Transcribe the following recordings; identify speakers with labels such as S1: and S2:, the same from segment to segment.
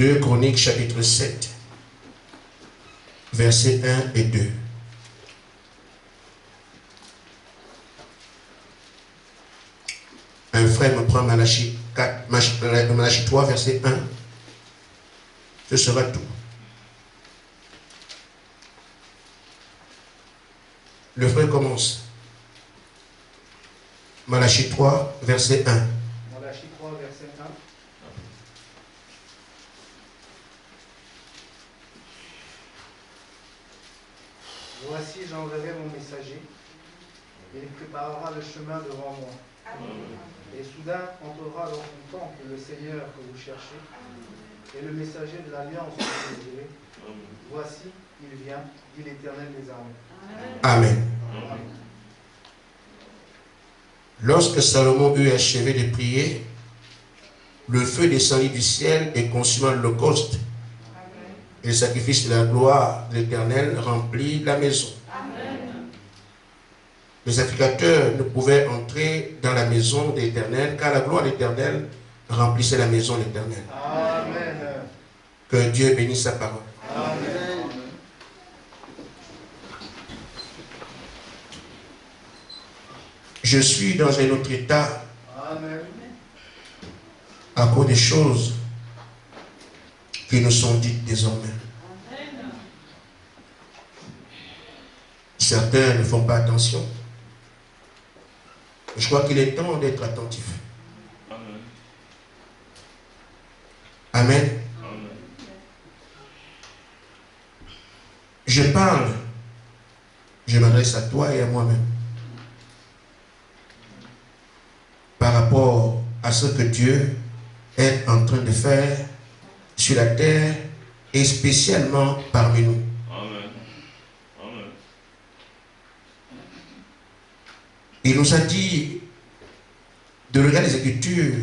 S1: 2 Chroniques chapitre 7, versets 1 et 2. Un frère me prend Malachie 3, verset 1. Ce sera tout. Le frère commence. Malachie 3, verset 1.
S2: Malachie 3, verset 1. Voici, j'enverrai mon messager. Il préparera le chemin devant moi. Et soudain entrera dans son temple le Seigneur que vous cherchez. Et le messager de l'Alliance que vous désirez. Voici, il vient, dit l'Éternel des armées.
S1: Amen.
S2: Amen.
S1: Lorsque Salomon eut achevé de prier, le feu descendit du ciel et consumant l'holocauste. Et le sacrifice de la gloire de l'Éternel remplit la maison. Les sacrificateurs ne pouvaient entrer dans la maison de l'Éternel car la gloire de l'Éternel remplissait la maison de l'Éternel.
S2: Amen.
S1: Que Dieu bénisse sa parole.
S2: Amen.
S1: Je suis dans un autre état
S2: Amen.
S1: à cause des choses qui nous sont dites désormais. Certains ne font pas attention. Je crois qu'il est temps d'être attentif. Amen. Je parle, je m'adresse à toi et à moi-même par rapport à ce que Dieu est en train de faire sur la terre et spécialement parmi nous. Il nous a dit de regarder les Écritures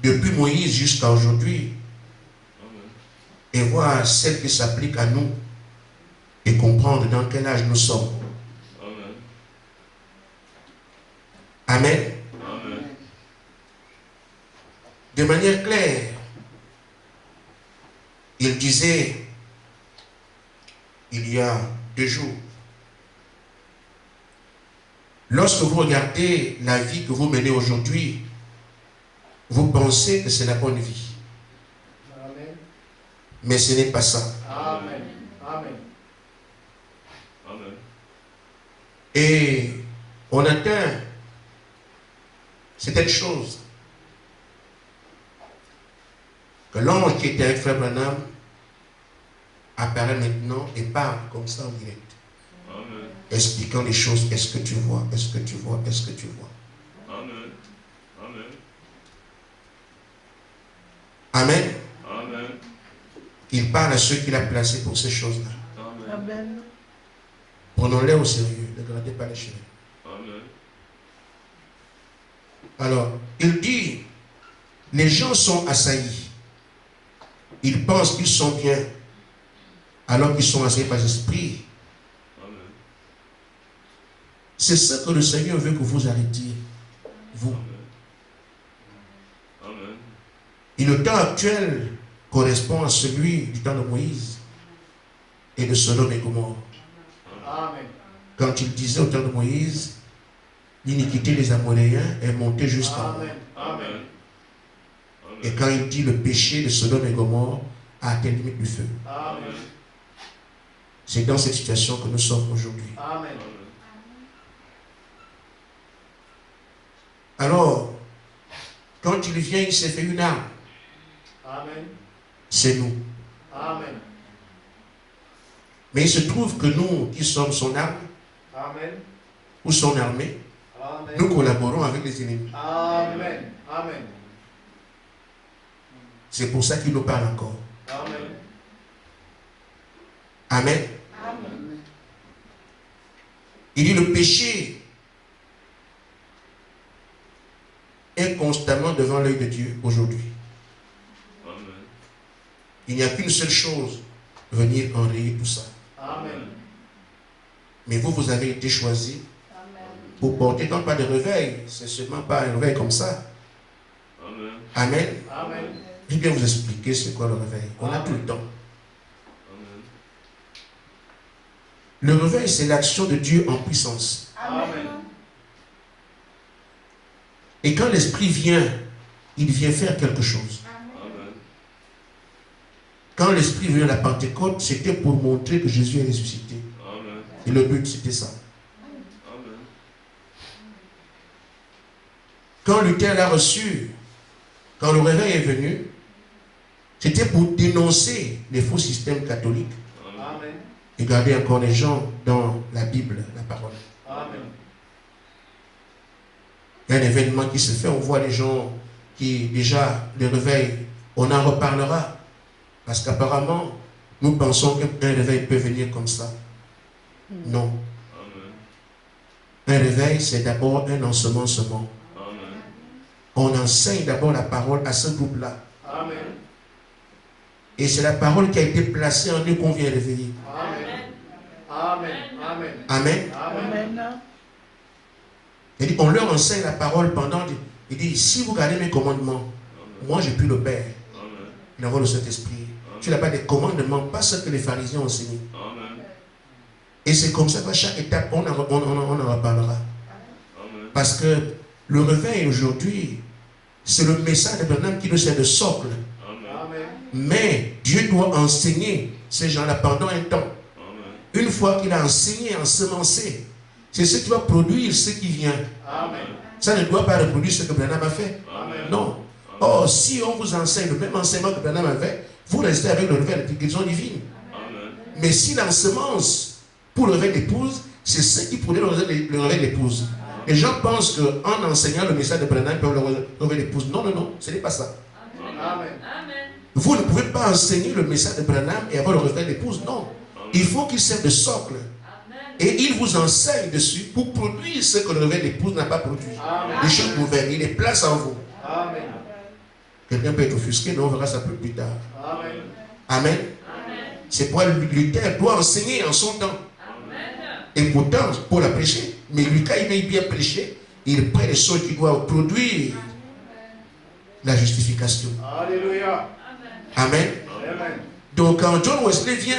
S1: depuis Moïse jusqu'à aujourd'hui et voir celles qui s'appliquent à nous et comprendre dans quel âge nous sommes. Amen. De manière claire, il disait il y a 2 jours, lorsque vous regardez la vie que vous menez aujourd'hui, vous pensez que c'est la bonne vie.
S2: Amen.
S1: Mais ce n'est pas ça.
S2: Amen. Amen.
S1: Et on atteint certaines choses que l'ange qui était avec Frère Branham apparaît maintenant et parle comme ça en direct. Expliquant les choses. Est-ce que tu vois? Est-ce que tu vois? Est-ce que tu vois?
S3: Amen. Amen.
S1: Amen.
S3: Amen.
S1: Il parle à ceux qu'il a placés pour ces choses-là.
S3: Amen.
S1: Prenons-les au sérieux. Ne gardez pas les cheveux.
S3: Amen.
S1: Alors, il dit, les gens sont assaillis. Ils pensent qu'ils sont bien, alors qu'ils sont assaillis par l'esprit. C'est ce que le Seigneur veut que vous arrêtiez, vous.
S3: Amen.
S1: Et le temps actuel correspond à celui du temps de Moïse et de Sodome et Gomorrhe.
S2: Amen.
S1: Quand il disait au temps de Moïse, l'iniquité des Amoréens est montée jusqu'en haut.
S2: Amen. Amen.
S1: Et quand il dit le péché de Sodome et Gomorrhe a atteint limite du feu.
S2: Amen.
S1: C'est dans cette situation que nous sommes aujourd'hui.
S2: Amen.
S1: Alors, quand il vient, il s'est fait une arme.
S2: Amen.
S1: C'est nous.
S2: Amen.
S1: Mais il se trouve que nous, qui sommes son arme,
S2: Amen.
S1: ou son armée,
S2: Amen.
S1: nous collaborons avec les ennemis.
S2: Amen. Amen.
S1: C'est pour ça qu'il nous parle encore.
S2: Amen.
S1: Amen.
S2: Amen.
S1: Il dit le péché est constamment devant l'œil de Dieu aujourd'hui. Il n'y a qu'une seule chose, venir enrayer tout ça.
S2: Amen.
S1: Mais vous, vous avez été choisi pour porter non pas de réveil, c'est seulement pas un réveil comme ça.
S3: Amen.
S1: Amen.
S2: Amen.
S1: Je vais vous expliquer c'est quoi le réveil. On a tout le temps. Le réveil, c'est l'action de Dieu en puissance.
S2: Amen.
S1: Et quand l'Esprit vient, il vient faire quelque chose. Quand l'Esprit vient à la Pentecôte, c'était pour montrer que Jésus est ressuscité. Et le but, c'était ça. Quand Luther l'a reçu, quand le réveil est venu, c'était pour dénoncer les faux systèmes catholiques.
S2: Amen.
S1: Et garder encore les gens dans la Bible, la parole.
S2: Amen.
S1: Il y a un événement qui se fait, on voit les gens qui, déjà, le réveil, on en reparlera. Parce qu'apparemment, nous pensons qu'un réveil peut venir comme ça. Non. Un réveil, c'est d'abord un ensemencement. On enseigne d'abord la parole à ce groupe-là.
S2: Amen.
S1: Et c'est la parole qui a été placée en eux qu'on vient réveiller.
S2: Amen. Amen. Amen.
S1: Amen.
S2: Amen.
S1: Il dit, on leur enseigne la parole pendant... Il dit, si vous gardez mes commandements, moi j'ai pu le Père. Il envoie le Saint-Esprit. Tu n'as pas des commandements, pas ce que les pharisiens ont enseigné. Et c'est comme ça qu'à chaque étape, on en reparlera. Parce que le réveil aujourd'hui, c'est le message de Branham qui nous sert de socle.
S2: Amen.
S1: Mais Dieu doit enseigner ces gens-là pendant un temps. Une fois qu'il a enseigné, ensemencé, c'est ce qui va produire ce qui vient.
S2: Amen.
S1: Ça ne doit pas reproduire ce que Branham a fait.
S2: Amen.
S1: Non. Or, si on vous enseigne le même enseignement que Branham avait, vous restez avec le réveil de guérison divine. Mais si l'ensemence pour le réveil d'épouse, c'est ce qui produit le réveil d'épouse. Les gens pensent qu'en enseignant le message de Branham, ils peuvent le réveil d'épouse. Non, non, non, ce n'est pas ça.
S2: Amen.
S1: Vous ne pouvez pas enseigner le message de Branham et avoir le réveil d'épouse. Non. Il faut qu'il serve de socle. Et il vous enseigne dessus pour produire ce que le réveil d'épouse n'a pas produit.
S2: Amen.
S1: Les choses nouvelles, il les place en vous.
S2: Amen.
S1: Quelqu'un peut être offusqué, mais on verra ça plus tard.
S2: Amen.
S1: Amen. C'est pourquoi Luther doit enseigner en son temps. Et pourtant, pour la prêcher. Mais lui, quand il est bien prêché, il prend les choses qui doivent produire la justification.
S2: Alléluia.
S1: Amen.
S2: Amen.
S1: Donc quand John Wesley vient,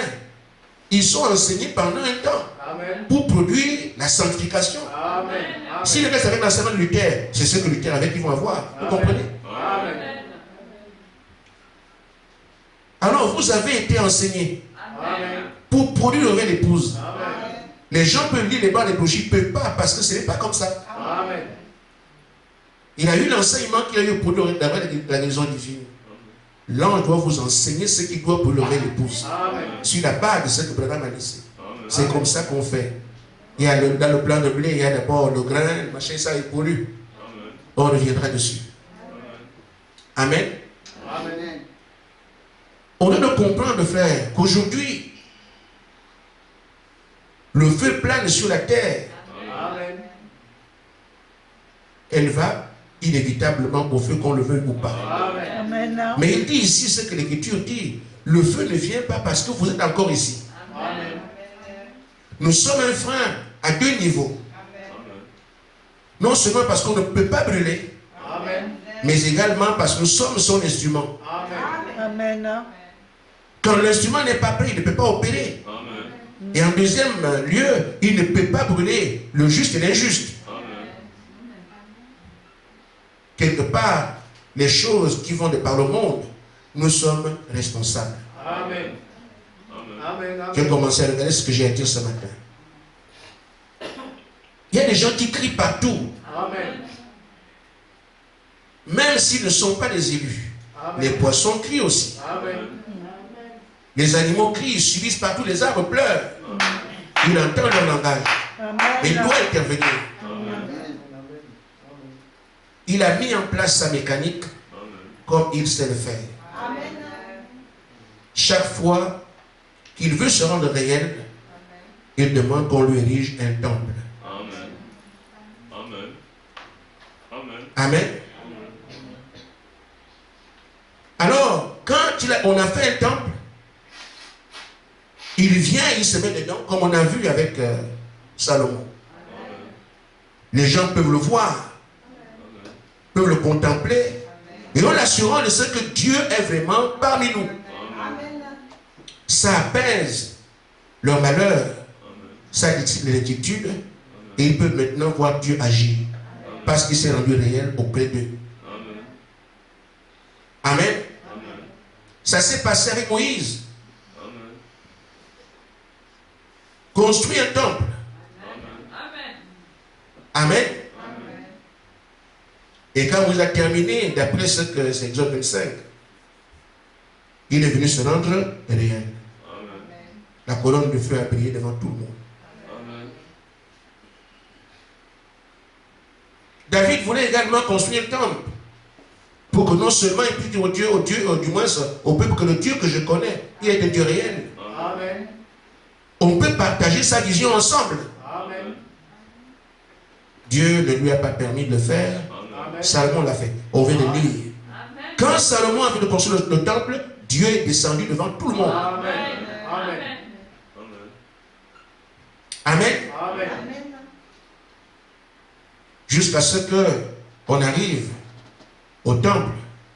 S1: ils sont enseignés pendant un temps
S2: Amen.
S1: pour produire la sanctification.
S2: Amen.
S1: Si les restent avec l'enseignement de Luther, c'est ce que Luther avait qu'ils vont avoir. Vous comprenez?
S2: Amen.
S1: Alors vous avez été enseignés
S2: Amen.
S1: pour produire le réveil d'épouse.
S2: Amen.
S1: Les gens peuvent lire les bancs des brochures, ils ne peuvent pas parce que ce n'est pas comme ça.
S2: Amen.
S1: Il a eu l'enseignement qu'il a eu pour la guérison divine. L'ange doit vous enseigner ce qu'il doit pour le réveil d'épouse.
S2: Amen.
S1: Sur la base de ce que Branham a laissé. C'est comme ça qu'on fait. Il y a dans le plan de blé, il y a d'abord le grain, le machin, ça il pollue. On reviendra dessus. Amen.
S2: Amen.
S1: On doit comprendre, frère, qu'aujourd'hui, le feu plane sur la terre.
S2: Amen.
S1: Elle va inévitablement au feu, qu'on le veuille ou pas.
S2: Amen.
S1: Mais il dit ici ce que l'Écriture dit. Le feu ne vient pas parce que vous êtes encore ici.
S2: Amen.
S1: Nous sommes un frein à deux niveaux. Non seulement parce qu'on ne peut pas brûler,
S2: Amen.
S1: mais également parce que nous sommes son instrument.
S2: Amen.
S1: Quand l'instrument n'est pas prêt, il ne peut pas opérer. Et en deuxième lieu, il ne peut pas brûler le juste et l'injuste. Quelque part, les choses qui vont de par le monde, nous sommes responsables.
S2: Amen. Amen.
S1: J'ai commencé à regarder ce que j'ai à dire ce matin. Il y a des gens qui crient partout,
S2: Amen.
S1: même s'ils ne sont pas des élus. Les
S2: Amen.
S1: poissons crient aussi.
S2: Amen.
S1: Les animaux crient, ils subissent partout, les arbres pleurent. Il entend leur langage. Mais il doit intervenir. Il a mis en place sa mécanique comme il sait le faire. Chaque fois qu'il veut se rendre réel, il demande qu'on lui érige un temple. Amen. Alors, quand on a fait un temple, il vient, il se met dedans, comme on a vu avec Salomon. Les gens peuvent le voir, peuvent le contempler, Et on l'assurant de ce que Dieu est vraiment parmi nous. Ça apaise leur malheur, ça détruit l'inquiétude, et ils peuvent maintenant voir Dieu agir, parce qu'il s'est rendu réel auprès d'eux. Amen. Ça s'est passé avec Moïse. Construit un temple. Amen. Et quand vous avez terminé, d'après ce que c'est Exode 25, il est venu se rendre réel. La colonne de feu a brillé devant tout le monde. David voulait également construire un temple pour que non seulement il puisse dire au Dieu, du moins au peuple que le Dieu que je connais, il est un Dieu réel.
S2: Amen.
S1: On peut partager sa vision ensemble.
S2: Amen.
S1: Dieu ne lui a pas permis de le faire.
S2: Amen.
S1: Salomon l'a fait. On vient de lire. Quand Salomon a fait de construire le temple, Dieu est descendu devant tout le monde.
S2: Amen. Amen.
S1: Amen.
S2: Amen.
S1: Jusqu'à ce que on arrive au temple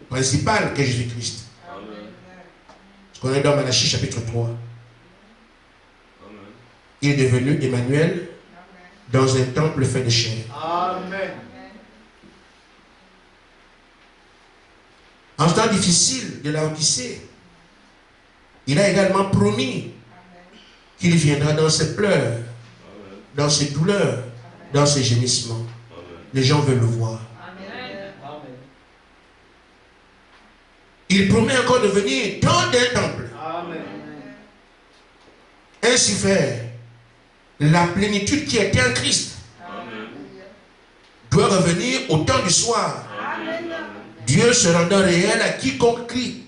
S1: principal qu'est Jésus-Christ. Ce qu'on est dans Malachie chapitre 3. Il est devenu Emmanuel dans un temple fait de chair.
S2: Amen.
S1: En temps difficile de la Odyssée, il a également promis qu'il viendra dans ses pleurs, dans ses douleurs, dans ses gémissements. Les gens veulent le voir. Il promet encore de venir dans un temple.
S2: Amen.
S1: Ainsi faire la plénitude qui était en Christ doit revenir au temps du soir. Dieu se rendant réel à quiconque crie.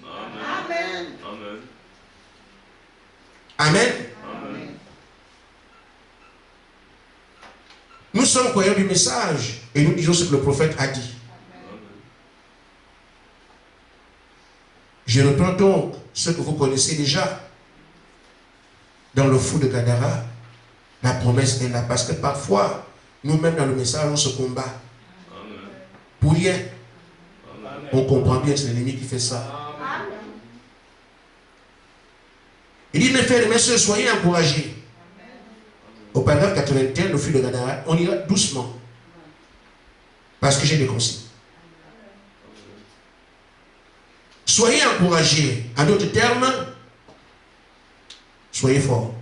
S1: Amen. Nous sommes croyants du message et nous disons ce que le prophète a dit. Je reprends donc ce que vous connaissez déjà. Dans le fou de Gadara, la promesse est là. Parce que parfois, nous-mêmes dans le message, on se combat. Pour rien. On comprend bien que c'est l'ennemi qui fait ça. Il dit, mes frères et mes soeurs, soyez encouragés. Au paragraphe 81, le fil de Gadara, on ira doucement. Parce que j'ai des consignes. Soyez encouragés. En d'autres termes, soyez forts.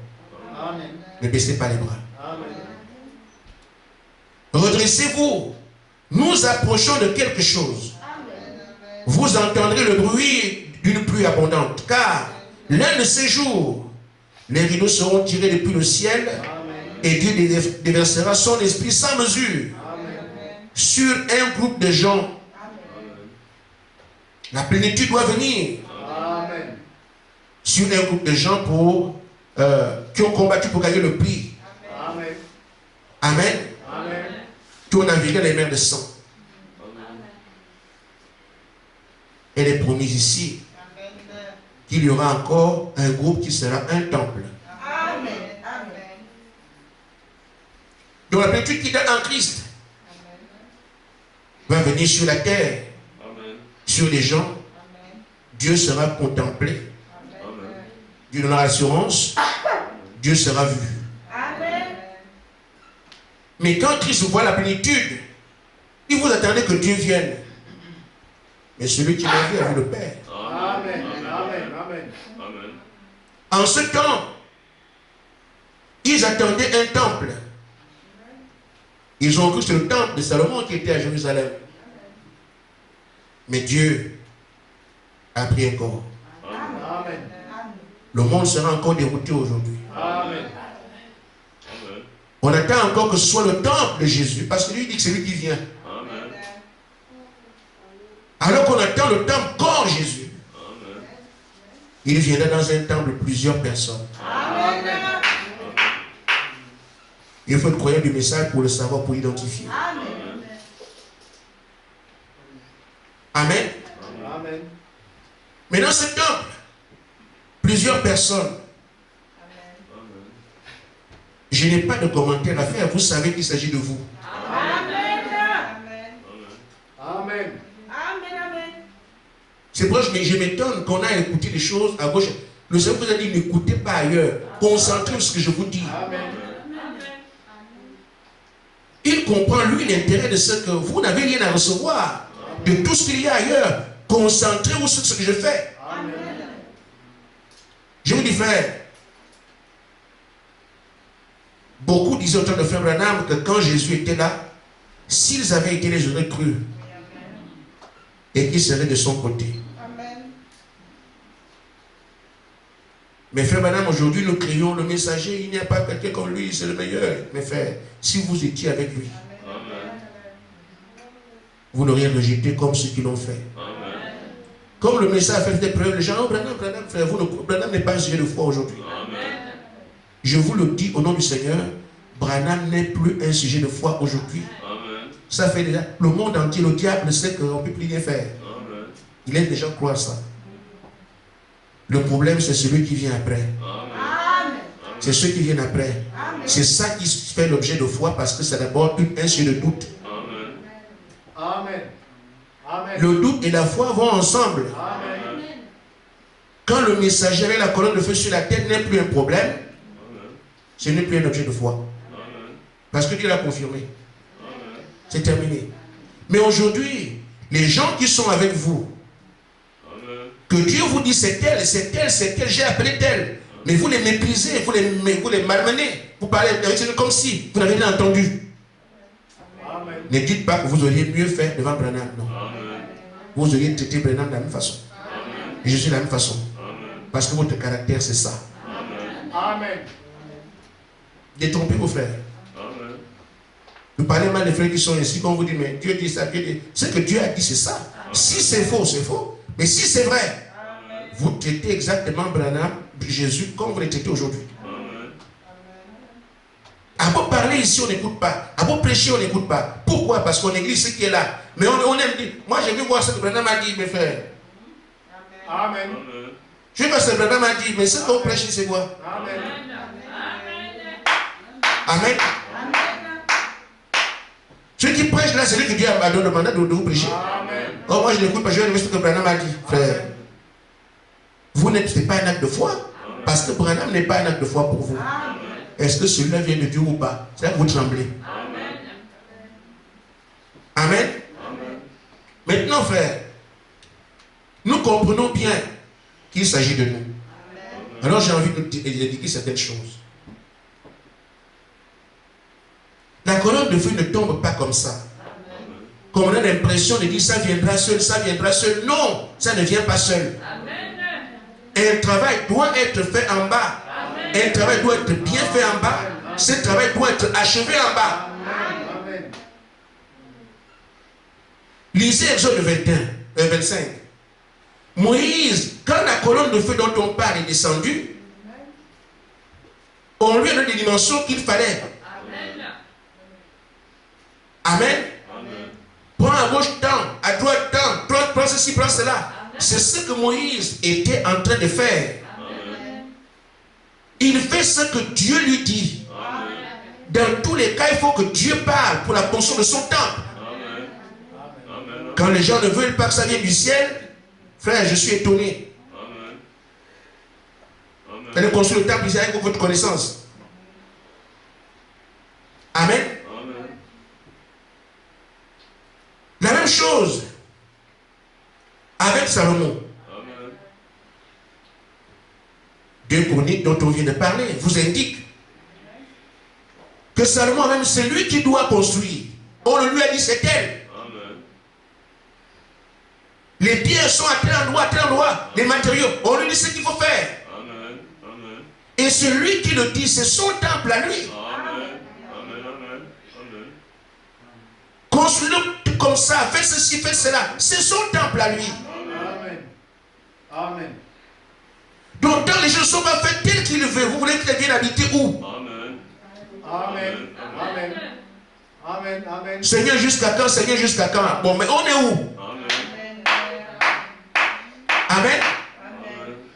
S2: Amen.
S1: Ne baissez pas les bras.
S2: Amen.
S1: Redressez-vous. Nous approchons de quelque chose. Vous entendrez le bruit d'une pluie abondante. Car l'un de ces jours, les rideaux seront tirés depuis le ciel. Et Dieu déversera son esprit sans mesure sur un groupe de gens. La plénitude doit venir
S2: Amen.
S1: sur un groupe de gens qui ont combattu pour gagner le prix.
S2: Amen.
S1: Amen.
S2: Amen.
S1: Qui ont navigué les mers de sang. Elle est promise ici qu'il y aura encore un groupe qui sera un temple.
S4: Amen.
S1: Donc la plénitude qui est en Christ va venir sur la terre, sur les gens. Dieu sera contemplé. Dieu donnera l'assurance. Dieu sera vu. Mais quand Christ voit la plénitude, il vous attendez que Dieu vienne. Mais celui qui l'a vu a vu le Père.
S2: Amen. Amen. Amen.
S1: En ce temps, ils attendaient un temple. Ils ont cru que c'était le temple de Salomon qui était à Jérusalem. Mais Dieu a pris un corps.
S2: Amen.
S1: Le monde sera encore dérouté aujourd'hui.
S2: Amen.
S1: On attend encore que ce soit le temple de Jésus, parce que lui dit que c'est lui qui vient. Alors qu'on attend le temple corps Jésus. Il viendra dans un temple plusieurs personnes.
S2: Amen.
S1: Il faut être croyant du message pour le savoir, pour l'identifier. Amen.
S2: Amen.
S1: Mais dans ce temple, plusieurs personnes. Je n'ai pas de commentaire à faire. Vous savez qu'il s'agit de vous.
S2: Amen.
S1: C'est pour ça que je m'étonne qu'on a écouté des choses à gauche. Le Seigneur vous a dit, n'écoutez pas ailleurs. Concentrez sur ce que je vous dis.
S2: Amen.
S1: Il comprend, lui, l'intérêt de ce que vous n'avez rien à recevoir. De tout ce qu'il y a ailleurs. Concentrez-vous sur ce que je fais.
S2: Amen.
S1: Je vous dis, frère, beaucoup disaient au temps de Frère Branham que quand Jésus était là, s'ils avaient été, les auraient cru. Et qu'ils seraient de son côté. Mais Frère Branham, aujourd'hui, nous crions le messager, il n'y a pas quelqu'un comme lui, c'est le meilleur. Mais frère, si vous étiez avec lui, vous l'auriez rejeté comme ceux qui l'ont fait.
S3: Amen.
S1: Comme le message a fait des preuves, les gens, oh, Branham, frère, Branham n'est pas un sujet de foi aujourd'hui. Je vous le dis au nom du Seigneur, Branham n'est plus un sujet de foi aujourd'hui. Ça fait déjà, le monde entier, le diable sait qu'on ne peut plus rien faire.
S3: Amen.
S1: Il aime déjà croire ça. Le problème, c'est celui qui vient après.
S3: Amen.
S1: C'est ceux qui viennent après. C'est ça qui fait l'objet de foi parce que c'est d'abord un sujet de doute.
S3: Amen.
S2: Amen. Amen.
S1: Le doute et la foi vont ensemble.
S2: Amen.
S1: Quand le messager avec la colonne de feu sur la tête n'est plus un problème, ce n'est plus un objet de foi. Parce que Dieu l'a confirmé. C'est terminé. Mais aujourd'hui, les gens qui sont avec vous, que Dieu vous dit c'est tel, c'est tel, c'est tel, j'ai appelé tel. Mais vous les méprisez, vous les malmenez. Vous parlez avec eux comme si vous n'avez rien entendu.
S2: Amen.
S1: Ne dites pas que vous auriez mieux fait devant Branham. Non. Vous auriez traité Branham de la même façon. Et je suis de la même façon. Parce que votre caractère, c'est ça.
S2: Amen.
S1: Détrompez vos frères. Vous parlez mal des frères qui sont ici, quand vous dites, mais Dieu dit ça, Dieu dit. Ce que Dieu a dit, c'est ça. Si c'est faux, c'est faux. Mais si c'est vrai, vous traitez exactement Branham, Jésus, comme vous le traitez aujourd'hui. À beau parler ici, on n'écoute pas. À beau prêcher, on n'écoute pas. Pourquoi? Parce qu'on néglige ce qui est là. Mais on aime dire, moi j'ai vu voir ce que Branham a dit, mes frères.
S2: Amen.
S1: Je veux voir ce que Branham a dit, mais ce qu'on prêche, c'est quoi?
S2: Amen.
S1: Amen. Celui qui prêche là, c'est lui que Dieu a donné le mandat de vous prêcher.
S2: Amen.
S1: Oh, moi je n'écoute pas, je vais ce que Branham a dit. Frère, vous n'êtes pas un acte de foi. Parce que Branham n'est pas un acte de foi pour vous. Est-ce que celui-là vient de Dieu ou pas? C'est là que vous tremblez. Amen. Maintenant, frère, nous comprenons bien qu'il s'agit de nous. Alors j'ai envie de d'éduquer certaines choses. La colonne de feu ne tombe pas comme ça. Comme on a l'impression de dire ça viendra seul, ça viendra seul. Non, ça ne vient pas seul. Un travail doit être fait en bas. Un travail doit être bien fait en bas. Ce travail doit être achevé en bas.
S2: Amen.
S1: Lisez Exode 25. Moïse, quand la colonne de feu dont on parle est descendue, on lui a donné des dimensions qu'il fallait. Amen. Prends à gauche tant, à droite tant, prends ceci, prends cela. C'est ce que Moïse était en train de faire. Il fait ce que Dieu lui dit. Dans tous les cas, il faut que Dieu parle pour la construction de son temple. Quand les gens ne veulent pas que ça vienne du ciel, frère, je suis étonné. Vous allez construire le temple ici avec votre connaissance. Amen. La même chose avec Salomon. 2 Chroniques dont on vient de parler vous indique que Salomon même c'est lui qui doit construire. On lui a dit c'est elle. Les pierres sont à tel endroit, les matériaux. On lui dit ce qu'il faut faire. Et celui qui le dit, c'est son temple à lui. Construis-le comme ça, fais ceci, fais cela. C'est son temple à lui.
S2: Amen. Amen.
S1: Donc quand les choses ne sont pas faites telles qu'il veut, vous voulez qu'il vienne habiter où?
S2: Amen. Amen. Amen. Amen.
S1: Seigneur, jusqu'à quand? Seigneur, jusqu'à quand? Bon, mais on est où? Amen.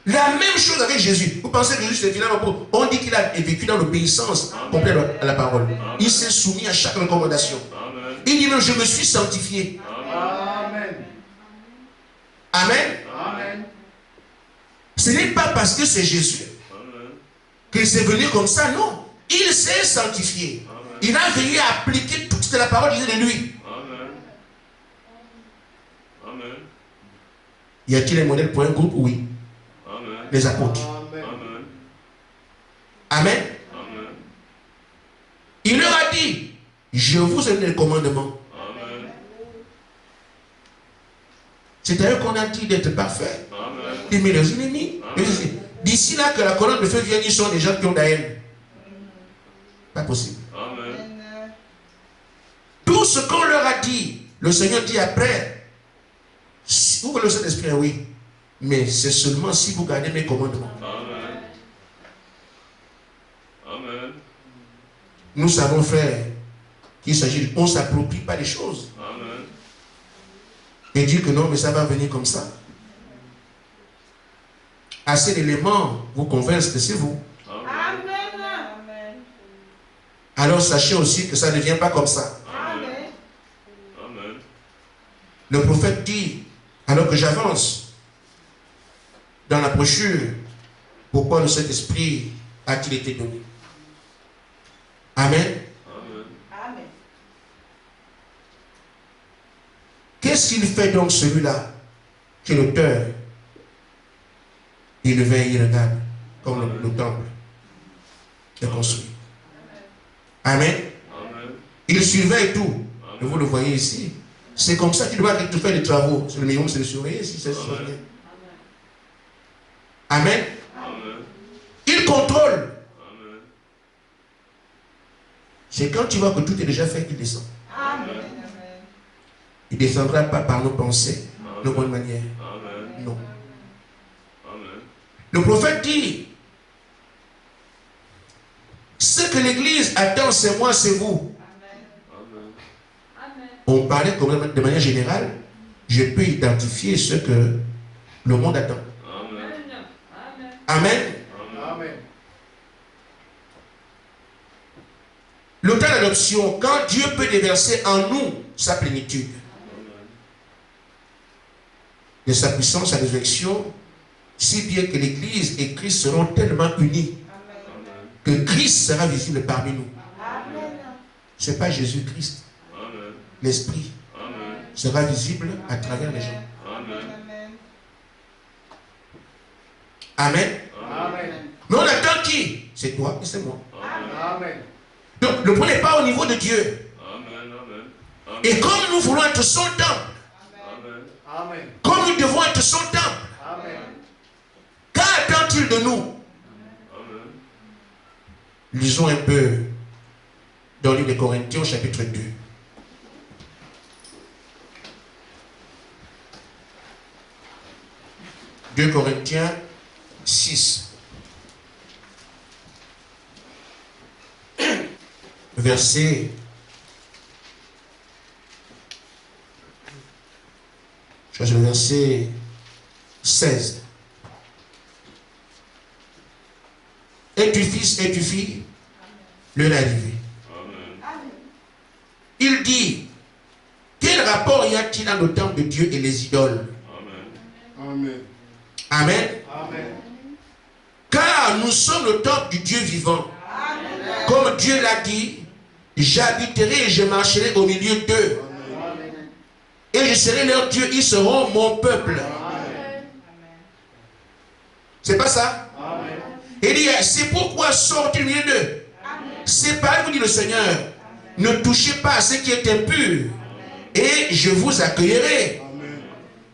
S1: La même chose avec Jésus. Vous pensez que Jésus c'est finalement, on dit qu'il a vécu dans l'obéissance complète à la parole. Il s'est soumis à chaque recommandation. Il dit même je me suis sanctifié.
S2: Amen.
S1: Amen. Ce n'est pas parce que c'est Jésus qu'il s'est venu comme ça, non. Il s'est sanctifié. Il a veillé à appliquer toute la parole de lui. Y a-t-il un modèle pour un groupe? Oui. Les apôtres. Amen. Il leur a dit, je vous donne le commandement. C'est à eux qu'on a dit d'être parfait. Aimer les ennemis. D'ici là que la colonne de feu vienne, ils sont des gens qui ont de la haine. Pas possible. Tout ce qu'on leur a dit, le Seigneur dit après, vous le Saint-Esprit, oui, mais c'est seulement si vous gardez mes commandements. Nous savons, frère, qu'il s'agit, on ne s'approprie pas les choses. Et dire que non, mais ça va venir comme ça. Assez d'éléments vous convainquent que c'est vous. Alors sachez aussi que ça ne vient pas comme ça. Le prophète dit, alors que j'avance dans la brochure, pourquoi le Saint-Esprit a-t-il été donné? Amen. Qu'est-ce qu'il fait donc celui-là qui est l'auteur? Il veille, il regarde comme le temple est construit. Amen. Il surveille tout. Et vous le voyez ici. C'est comme ça qu'il doit faire des travaux. C'est le minimum, c'est de surveiller si c'est surveillé. Amen. Il contrôle. C'est quand tu vois que tout est déjà fait qu'il descend. Il ne descendra pas par nos pensées, nos bonnes manières. Non. Le prophète dit, ce que l'Église attend, c'est moi, c'est vous. On parlait de manière générale, je peux identifier ce que le monde attend. Amen. Le temps d'adoption, quand Dieu peut déverser en nous sa plénitude, de sa puissance à résurrection, si bien que l'Église et Christ seront tellement unis que Christ sera visible parmi nous. Ce n'est pas Jésus-Christ. L'Esprit sera visible à travers les gens. Amen. Mais on attend qui? C'est toi et c'est moi. Donc le point n'est pas au niveau de Dieu. Et comme nous voulons être son temple, comme nous devons être son temple, qu'attend-il de nous? Lisons un peu dans le livre des Corinthiens au chapitre 2. « 2 Corinthiens 6. Verset 16. Es-tu fils, es-tu fille? L'heure est arrivée. Il dit, quel rapport y a-t-il dans le temple de Dieu et les idoles? Amen. Amen. Car nous sommes le temple du Dieu vivant. Amen. Comme Dieu l'a dit, j'habiterai et je marcherai au milieu d'eux. Et je serai leur Dieu, ils seront mon peuple. C'est pas ça? Amen. Il dit, c'est pourquoi sortir du milieu d'eux. Séparez, vous dit le Seigneur. Amen. Ne touchez pas à ce qui est impur. Et je vous accueillerai. Amen.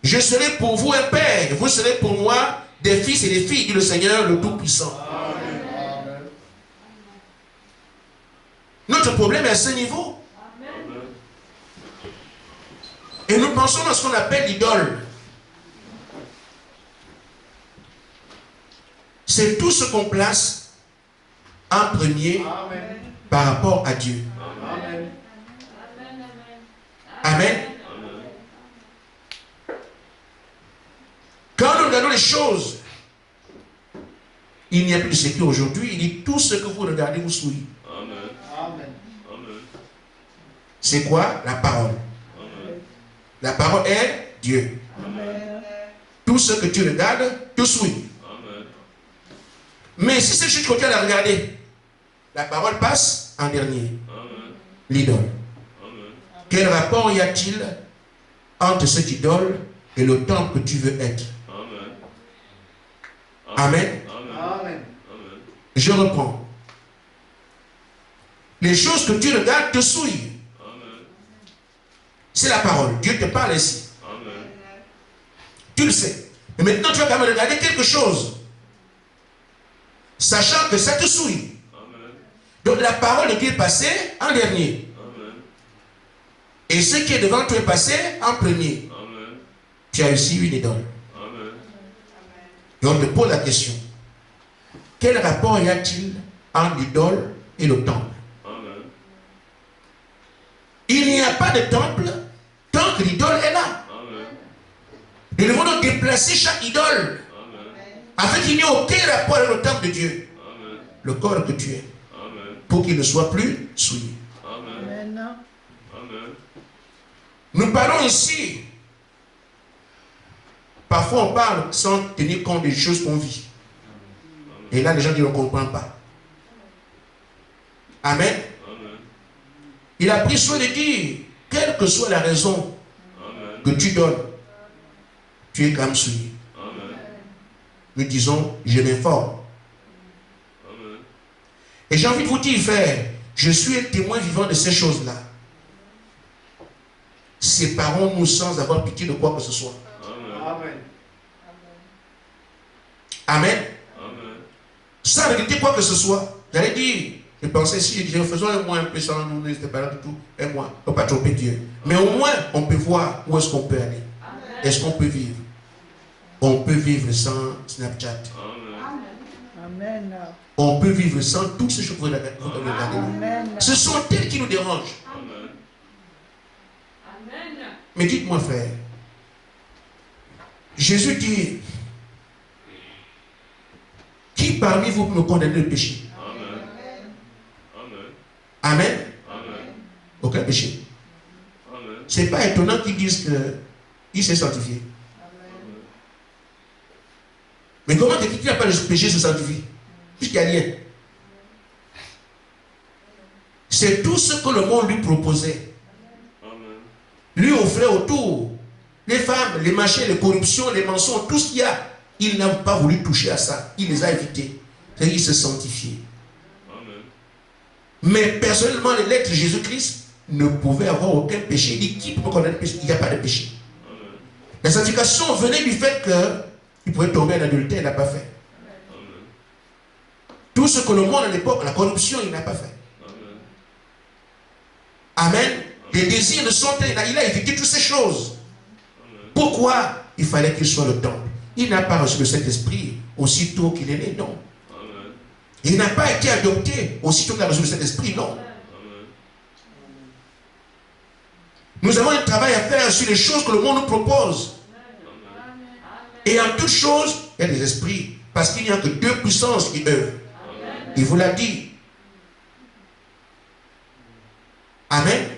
S1: Je serai pour vous un père. Vous serez pour moi des fils et des filles, dit le Seigneur le Tout-Puissant. Notre problème est à ce niveau. Amen. Et nous pensons à ce qu'on appelle l'idole. C'est tout ce qu'on place en premier. Amen. Par rapport à Dieu. Amen. Amen. Quand nous regardons les choses, il n'y a plus de sécurité aujourd'hui. Il dit tout ce que vous regardez vous souille. Amen. C'est quoi? La parole. Amen. La parole est Dieu. Amen. Tout ce que tu regardes te souille. Amen. Mais si c'est juste que tu as regardé, la parole passe en dernier. L'idole. Quel rapport y a-t-il entre cette idole et le temple que tu veux être? Amen.
S2: Amen.
S1: Je reprends. Les choses que tu regardes te souillent. C'est la parole. Dieu te parle ici. Tu le sais. Mais maintenant, tu vas quand même regarder quelque chose, sachant que ça te souille. Donc la parole de Dieu est passée en dernier. Et ce qui est devant toi est passé en premier. Tu as aussi une idole. Et on te pose la question. Quel rapport y a-t-il entre l'idole et le temple? Il n'y a pas de temple tant que l'idole est là. Nous devons donc déplacer chaque idole afin qu'il n'y ait aucun rapport avec le temple de Dieu. Le corps que tu es. Pour qu'il ne soit plus souillé. Nous parlons ici. Parfois on parle sans tenir compte des choses qu'on vit. Et là les gens ne comprennent pas. Amen. Il a pris soin de dire, quelle que soit la raison que tu donnes, tu es quand même souillé. Nous disons, je m'informe. Et j'ai envie de vous dire, frère, je suis un témoin vivant de ces choses-là. Séparons-nous sans avoir pitié de quoi que ce soit.
S2: Amen.
S1: Amen. Sans regretter quoi que ce soit. J'allais dire, je pensais si je disais, faisons un mois un peu sans nous, n'était pas là du tout. Un mois, on ne peut pas tromper Dieu. Mais au moins, on peut voir où est-ce qu'on peut aller. Est-ce qu'on peut vivre? On peut vivre sans Snapchat.
S3: Amen.
S1: On peut vivre sans toutes ces choses que vous regardez. Ce sont elles qui nous dérangent. Mais dites-moi, frère, Jésus dit, qui parmi vous peut me condamner le péché? Amen. Aucun péché. Ce n'est pas étonnant qu'ils disent qu'il s'est sanctifié. Mais comment quelqu'un qui n'a pas de péché se sanctifie? Puisqu'il n'y a rien. C'est tout ce que le monde lui proposait. Lui offrait autour les femmes, les machins, les corruptions, les mensonges, tout ce qu'il y a. Il n'a pas voulu toucher à ça. Il les a évités. C'est-à-dire qu'il s'est sanctifié. Mais personnellement, l'élect de Jésus-Christ ne pouvait avoir aucun péché. Il dit, qui peut condamner le péché? Il n'y a pas de péché. La sanctification venait du fait qu'il pouvait tomber en adultère, il n'a pas fait. Tout ce que le monde à l'époque, la corruption, il n'a pas fait. Amen. Les désirs de son temps, il a évité toutes ces choses. Pourquoi? Il fallait qu'il soit le temple. Il n'a pas reçu le Saint-Esprit aussitôt qu'il est né, non. Il n'a pas été adopté aussitôt qu'il a reçu le Saint-Esprit, non. Nous avons un travail à faire sur les choses que le monde nous propose. Et en toutes choses, il y a des esprits. Parce qu'il n'y a que deux puissances qui œuvrent. Il vous l'a dit. Amen.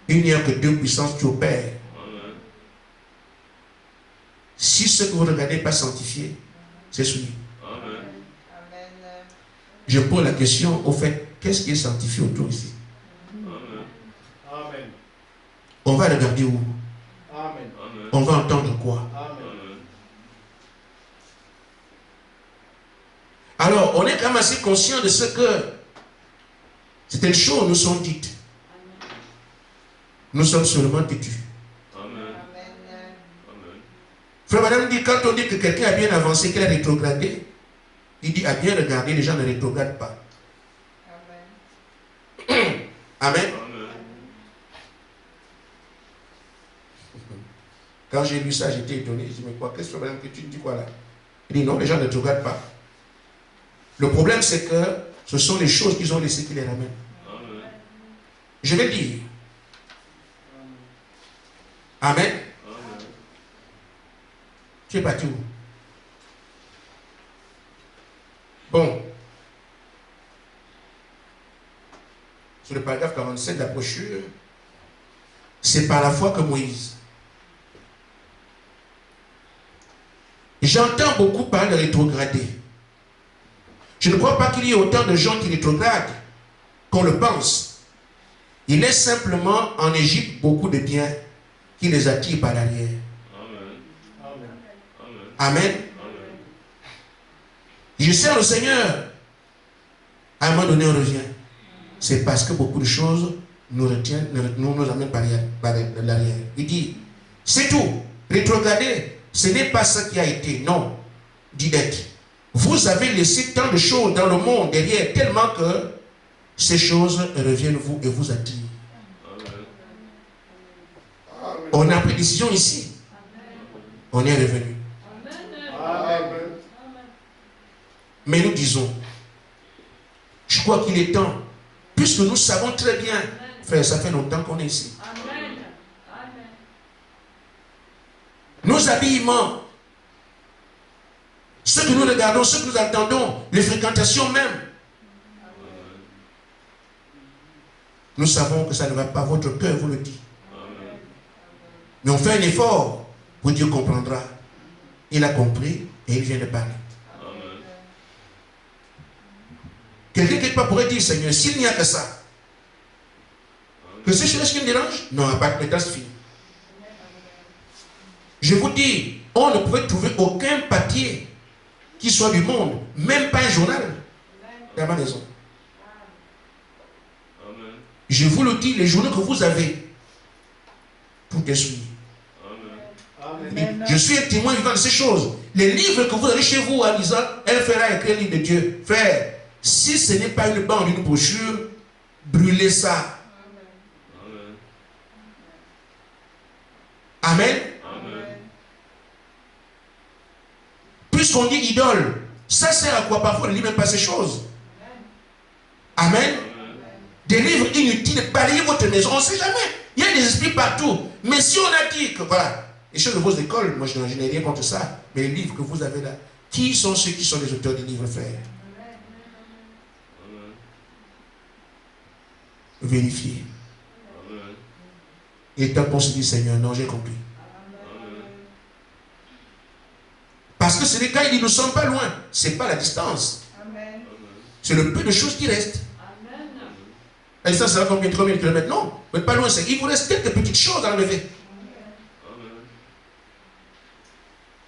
S1: Il n'y a que deux puissances qui opèrent. Si ce que vous regardez n'est pas sanctifié, c'est souillé. Je pose la question, au fait, qu'est-ce qui est sanctifié autour ici?
S2: Amen.
S1: On va regarder où?
S2: Amen.
S1: On va entendre quoi?
S2: Amen.
S1: Alors, on est quand même assez conscient de ce que certaines choses nous sont dites. Nous sommes seulement têtus. Frère, madame dit, quand on dit que quelqu'un a bien avancé, qu'il a rétrogradé, il dit, à bien regarder, les gens ne rétrogradent pas. Amen. Amen. Quand j'ai lu ça, j'étais étonné. Je dis, mais quoi, qu'est-ce que tu dis quoi là? Il dit, non, les gens ne rétrogradent pas. Le problème, c'est que ce sont les choses qu'ils ont laissées qui les ramènent. Je vais dire. Amen. Tu es parti où? Bon. Sur le paragraphe 47 de la brochure, c'est par la foi que Moïse. J'entends beaucoup parler de rétrogradé. Je ne crois pas qu'il y ait autant de gens qui rétrogradent qu'on le pense. Il est simplement en Égypte beaucoup de biens qui les attirent par l'arrière. Amen. Je sers le Seigneur. À un moment donné, on revient. C'est parce que beaucoup de choses nous retiennent, nous amènent par l'arrière. Il dit, c'est tout. Rétrograder, ce n'est pas ça qui a été. Non. Dit d'être. Vous avez laissé tant de choses dans le monde derrière, tellement que ces choses reviennent vous et vous attirent. On a pris décision ici. On est revenu. Mais nous disons, je crois qu'il est temps, puisque nous savons très bien, frère, ça fait longtemps qu'on est ici. Nos habillements, ce que nous regardons, ce que nous attendons, les fréquentations même, nous savons que ça ne va pas, votre cœur vous le dit. Mais on fait un effort pour Dieu comprendra. Il a compris et il vient de parler. Quelqu'un quelque part pourrait dire, Seigneur, s'il n'y a que ça, que ces choses qui me dérangent, non, pas que c'est fini. Je vous dis, on ne pouvait trouver aucun papier qui soit du monde, même pas un journal, dans ma maison. Je vous le dis, les journaux que vous avez, tout est souillé. Je suis un témoin vivant de ces choses. Les livres que vous avez chez vous en disant, elle fera écrire le livre de Dieu. Frère, si ce n'est pas une bande, une brochure, brûlez ça. Amen. Puisqu'on dit idole, ça sert à quoi? Parfois on ne lit même pas ces choses. Amen. Des livres inutiles, balayez votre maison, on ne sait jamais. Il y a des esprits partout. Mais si on a dit que voilà, les choses de vos écoles, moi je n'ai rien contre ça, mais les livres que vous avez là, qui sont ceux qui sont les auteurs des livres, frère? Vérifiez. Et tant qu'on se dit, Seigneur, non, j'ai compris. Parce que ce n'est quand il dit, nous ne sommes pas loin. Ce n'est pas la distance. C'est le peu de choses qui restent. La distance, ça va combien? 3000 km? Non, vous n'êtes pas loin. Il vous reste quelques petites choses à enlever.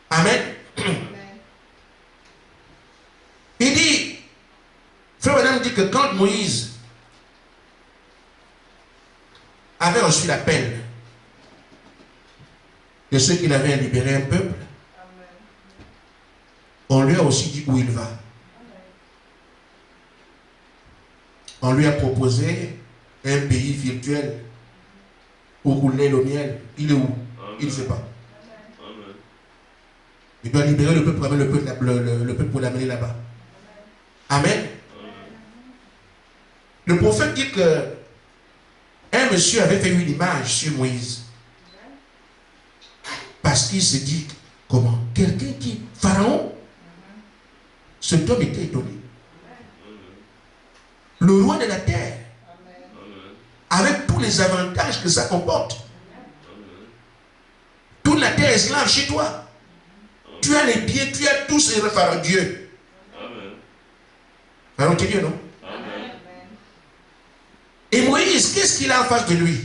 S1: Amen. Il dit, frère Madame dit que quand Moïse avait reçu l'appel de ceux qu'il avait libéré un peuple, on lui a aussi dit où il va. On lui a proposé un pays virtuel où roulait le miel. Il est où? Il ne sait pas. Il doit libérer le peuple pour amener le peuple pour l'amener là-bas. Amen. Le prophète dit que un monsieur avait fait une image sur Moïse. Parce qu'il se dit, comment? Quelqu'un qui, Pharaon, cet homme était étonné. Le roi de la terre, avec tous les avantages que ça comporte. Toute la terre est esclave chez toi. Tu as les biens, tu as tout ce par Dieu. Pharaon t'es Dieu, non? Et Moïse, qu'est-ce qu'il a en face de lui?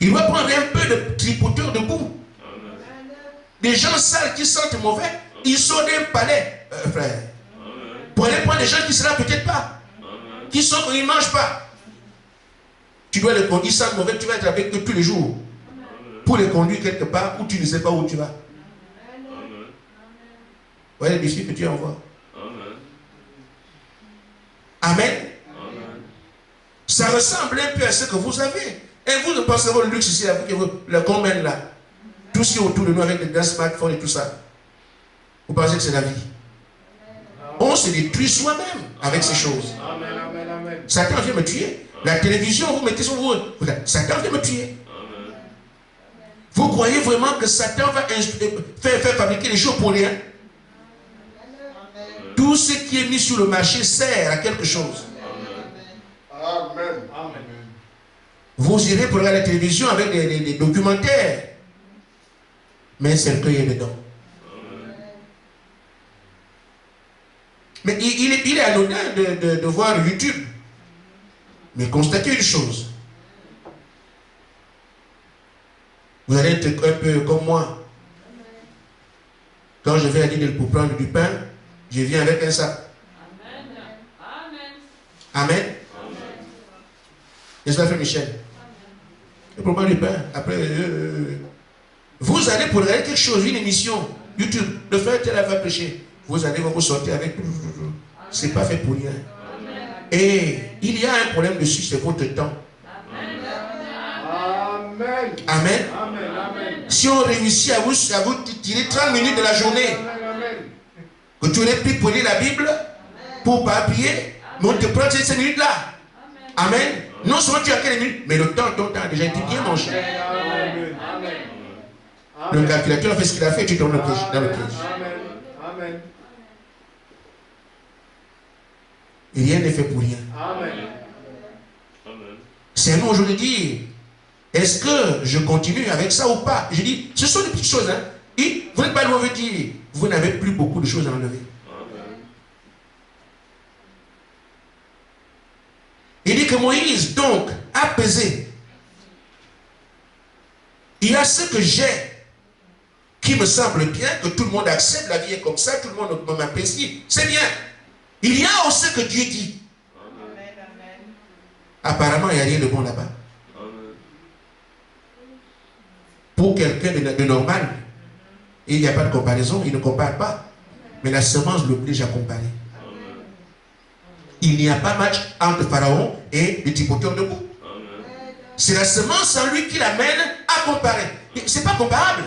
S1: Il doit prendre un peu de tripoteur de boue. Des gens sales qui sentent mauvais, ils sont d'un palais, frère. Pour aller prendre des gens qui ne seront peut-être pas. Qui sont qu'ils ne mangent pas. Tu dois les conduire, ils sentent mauvais, tu vas être avec eux tous les jours. Pour les conduire quelque part où tu ne sais pas où tu vas. Voyez les défis que Dieu envoie. Amen. Ça ressemble un peu à ce que vous avez. Et vous ne pensez pas le luxe ici, le combien là. Tout ce qui est autour de nous avec les grands smartphones et tout ça. Vous pensez que c'est la vie? On se détruit soi-même avec ces choses. Satan vient me tuer. La télévision, vous mettez sur vous. Satan vient me tuer. Vous croyez vraiment que Satan va faire fabriquer les choses pour rien? Tout ce qui est mis sur le marché sert à quelque chose.
S4: Amen.
S1: Vous irez pour regarder la télévision avec des documentaires. Mais c'est le cœur dedans. Mais il est anodin de voir YouTube. Mais constatez une chose. Vous allez être un peu comme moi. Quand je vais à Lidl pour prendre du pain, je viens avec un sac. Amen. N'est-ce pas, frère Michel? Le problème du pain. Après, vous allez pour regarder quelque chose, une émission, YouTube, le frère tel va prêcher. Vous allez vous sortir avec. C'est pas fait pour rien. Et il y a un problème dessus, c'est votre temps.
S4: Amen.
S1: Amen.
S4: Amen.
S1: Si on réussit à vous tirer 30 minutes de la journée, que tu aurais pu lire la Bible pour pas appuyer, mais on te prend ces 5 minutes-là. Amen. Non seulement tu as quelques minutes, mais le temps, ton temps a déjà été bien mangé. Le calculateur fait ce qu'il a fait, tu tombes dans le piège.
S4: Amen.
S1: Et rien n'est fait pour rien.
S4: Amen.
S1: C'est à nous aujourd'hui de dire, est-ce que je continue avec ça ou pas? Je dis, ce sont des petites choses. Hein? Et vous n'êtes pas loin de dire, vous n'avez plus beaucoup de choses à enlever. Il dit que Moïse, donc, a pesé. Il y a ce que j'ai qui me semble bien, que tout le monde accepte, la vie est comme ça, tout le monde m'apprécie. C'est bien. Il y a aussi ce que Dieu dit. Apparemment, il n'y a rien de bon là-bas. Pour quelqu'un de normal, il n'y a pas de comparaison, il ne compare pas. Mais la semence l'oblige à comparer. Il n'y a pas match entre Pharaon et le Typoteur debout. C'est la semence en lui qui l'amène à comparer. Ce n'est pas comparable.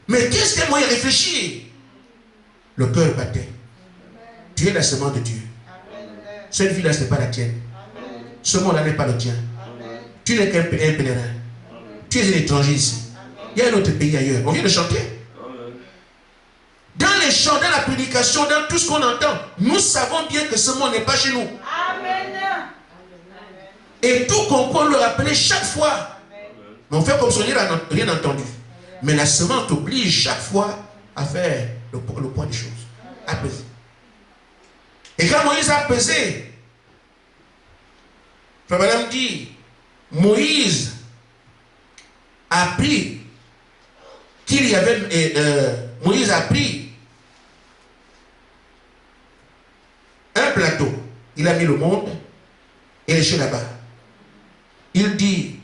S1: Mais qu'est-ce que moi y réfléchir? Le cœur battait. Tu es la semence de Dieu. Cette vie-là, ce n'est pas la tienne. Ce monde-là n'est pas le tien. Tu n'es qu'un pèlerin. Tu es un étranger ici. Il y a un autre pays ailleurs. On vient de chanter. Dans les chants, dans la prédication, dans tout ce qu'on entend, nous savons bien que ce monde n'est pas chez nous.
S3: Amen.
S1: Et tout qu'on le rappeler chaque fois. Mais on fait comme si on n'a rien entendu. Mais la semence t'oblige chaque fois à faire le poids des choses. À peser. Et quand Moïse a pesé, Frère Madame dit, Moïse a pris qu'il y avait, Moïse a pris un plateau, il a mis le monde et les choses là-bas. Il dit,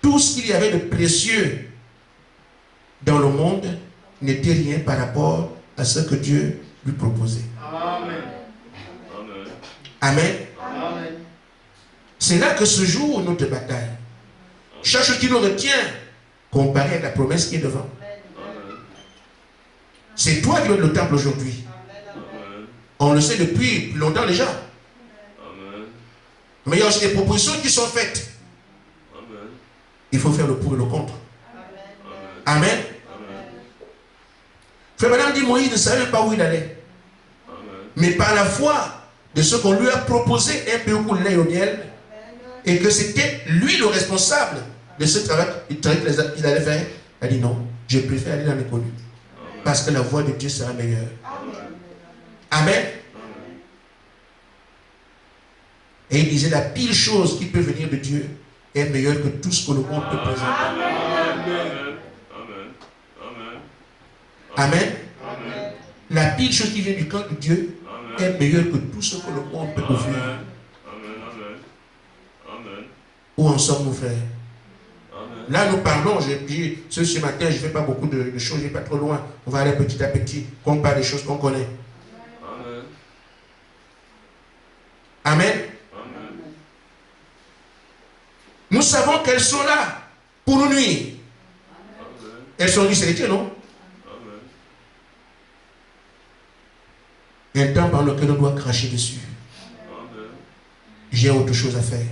S1: tout ce qu'il y avait de précieux dans le monde n'était rien par rapport à ce que Dieu lui proposait.
S4: Amen.
S1: Amen.
S4: Amen.
S1: C'est là que se joue notre bataille. Chaque chose qui nous retient, comparé à la promesse qui est devant. C'est toi qui es le temple aujourd'hui. On le sait depuis longtemps déjà. Mais il y a aussi des propositions qui sont faites. Il faut faire le pour et le contre. Amen. Frère Madame dit, Moïse ne savait pas où il allait. Mais par la foi de ce qu'on lui a proposé, un peu au lait et au miel, et que c'était lui le responsable de ce travail qu'il allait faire, il a dit non, je préfère aller dans l'inconnu. Parce que la voix de Dieu sera meilleure. Amen. Et il disait, la pire chose qui peut venir de Dieu est meilleure que tout ce que le monde peut présenter. Amen. La pire chose qui vient du camp de Dieu est meilleure que tout ce que le monde peut offrir. Où en sommes nos frères? Là, nous parlons, ce matin, je ne fais pas beaucoup de choses, je ne vais pas trop loin. On va aller petit à petit, qu'on parle des choses qu'on connaît. Amen. Nous savons qu'elles sont là pour nous nuire. Elles sont disséquées, non? Il y a un temps par lequel on doit cracher dessus. J'ai autre chose à faire.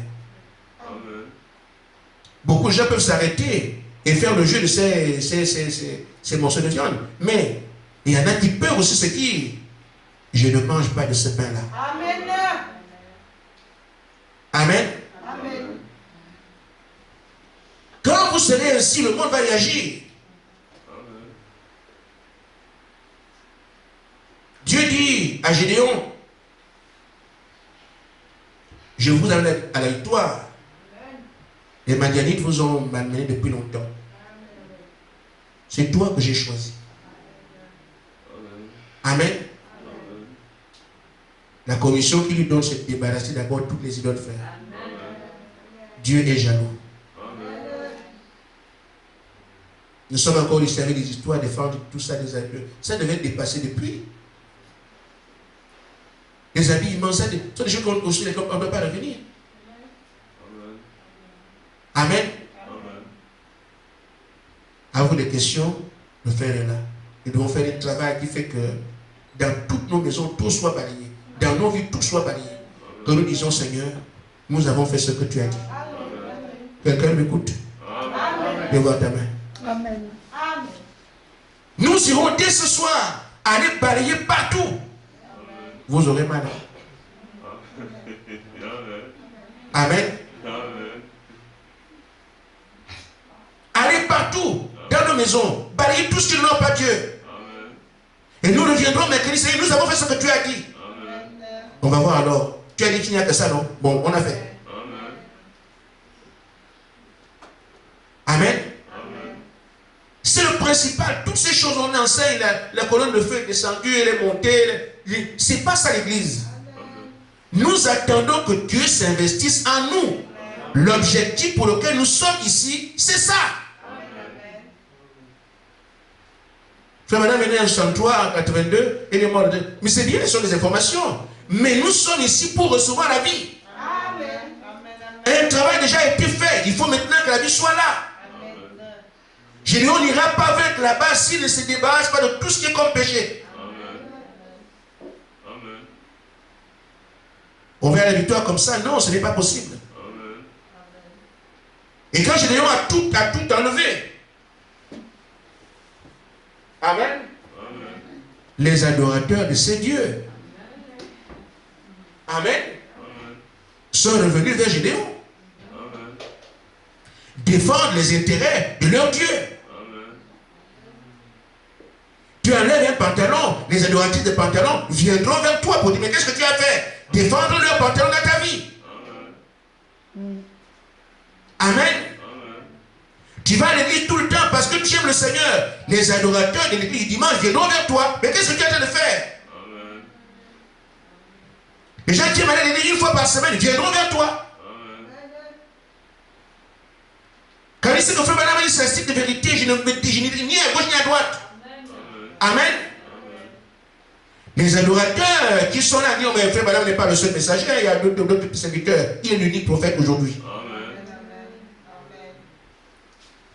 S1: Beaucoup de gens peuvent s'arrêter et faire le jeu de ces morceaux de viande. Mais il y en a qui peuvent aussi se dire, je ne mange pas de ce pain-là.
S3: Amen.
S1: Amen.
S3: Amen.
S1: Quand vous serez ainsi, le monde va réagir. Dieu dit, dit à Gédéon, je vous amène à la victoire. Les Madianites vous ont malmené depuis longtemps. C'est toi que j'ai choisi. Amen. La commission qui lui donne, c'est de débarrasser d'abord toutes les idoles, frères. Dieu est jaloux. Nous sommes encore ici avec des histoires, des femmes, tout ça, des habits. Ça devait être dépassé depuis. Les habillements, ça, ce sont des choses qu'on ne peut pas revenir. Amen. À vous des questions, le frère est là. Nous devons faire un travail qui fait que dans toutes nos maisons, tout soit balayé. Dans nos vies, tout soit balayé. Que nous disons, Seigneur, nous avons fait ce que tu as dit. Quelqu'un m'écoute? Lève ta main.
S3: Amen.
S1: Nous irons dès ce soir aller balayer partout. Vous aurez mal. Amen. Allez partout dans nos maisons, balayer tout ce qui n'ont pas Dieu. Et nous reviendrons mercredi. Seigneur, nous avons fait ce que tu as dit. On va voir alors. Tu as dit qu'il n'y a que ça, non? Bon, on a fait. Amen. C'est le principal. Toutes ces choses, on enseigne la colonne de feu est descendue, elle est montée. C'est pas ça l'église. Nous attendons que Dieu s'investisse en nous. L'objectif pour lequel nous sommes ici, c'est ça. Frère, madame est née en 63, en 82, elle est morte. Mais c'est bien, ce sont des informations. Mais nous sommes ici pour recevoir la vie. Et un travail déjà a été fait. Il faut maintenant que la vie soit là. Gédéon n'ira pas vaincre là-bas s'il ne se débarrasse pas de tout ce qui est comme péché. On verra la victoire comme ça. Non, ce n'est pas possible. Et quand Gédéon a tout enlevé. Amen. Les adorateurs de ces dieux. Amen. Sont revenus vers Gédéon. Défendre les intérêts de leur Dieu. Tu enlèves un pantalon, les adoratrices de pantalon viendront vers toi pour dire, mais qu'est-ce que tu as fait? Défendre leur pantalon dans ta vie. Amen. Tu vas à l'église tout le temps parce que tu aimes le Seigneur. Les adorateurs de l'église dimanche viendront vers toi. Mais qu'est-ce que tu es en train de faire? Les gens qui aiment aller à l'église une fois par semaine viendront vers toi. Quand il sait que frère Madame c'est un style de vérité, je ne me dis ni à gauche ni à droite. Amen. Les adorateurs qui sont là disent, mais frère Madame n'est pas le seul messager, il y a d'autres serviteurs. Il est l'unique prophète aujourd'hui.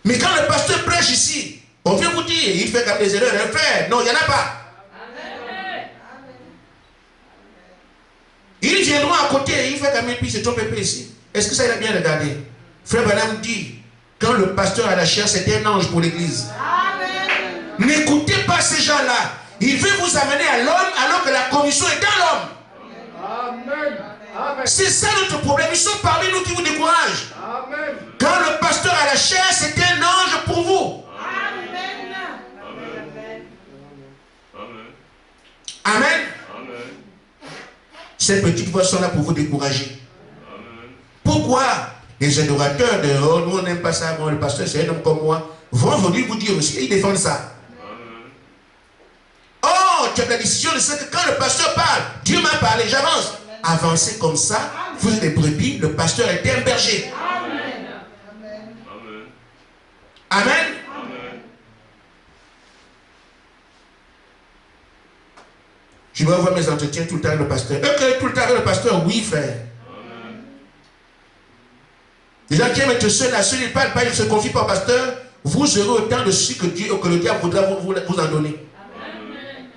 S1: Mais quand le pasteur prêche ici, on vient vous dire, il fait comme des erreurs, un frère. Non, il n'y en a pas. Ils viendront à côté, il fait comme un puis c'est ton pépé ici. Est-ce que ça il a bien regardé? Frère Madame dit, quand le pasteur a la chair, c'est un ange pour l'église. N'écoutez pas ces gens-là. Il veut vous amener à l'homme alors que la commission est dans l'homme. C'est ça notre problème. Ils sont parmi nous qui vous découragent. Amen. Quand le pasteur a la chair, c'est un ange pour vous. Amen. Amen. Ces petites voix sont là pour vous décourager. Pourquoi les adorateurs de oh, nous on n'aime pas ça, bon, le pasteur c'est un homme comme moi, vont venir vous dire aussi, ils défendent ça. Oh, tu as la décision de ce que quand le pasteur parle, Dieu m'a parlé, j'avance. Avancez comme ça, vous êtes des brebis, le pasteur est un berger. Amen. Amen. Je vais avoir mes entretiens tout le temps avec le pasteur. Tout le temps avec le pasteur, oui frère. Les gens qui aiment être seuls, la seule, ils ne parlent pas, ils ne se confient pas au pasteur. Vous aurez autant de soucis que le diable voudra vous en donner. Amen.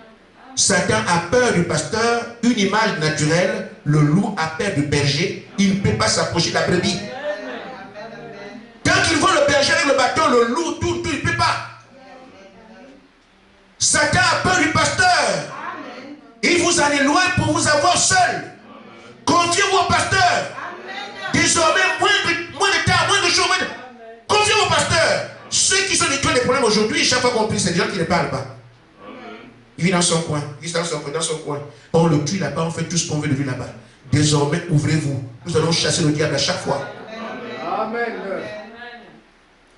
S1: Satan a peur du pasteur, une image naturelle. Le loup a peur du berger. Il ne peut pas s'approcher de la brebis. Tant qu'il voit le berger avec le bâton, le loup, tout, il ne peut pas. Satan a peur du pasteur. Amen. Il vous en est loin pour vous avoir seul. Confiez-vous au pasteur. Désormais, moins de temps, moins de jours, confiez au pasteur. Ceux qui sont des problèmes aujourd'hui, chaque fois qu'on prie, c'est des gens qui ne parlent pas. Il vit dans son coin. Il vit dans son coin. On le tue là-bas, on fait tout ce qu'on veut de lui là-bas. Désormais, ouvrez-vous. Nous allons chasser le diable à chaque fois.
S4: Amen.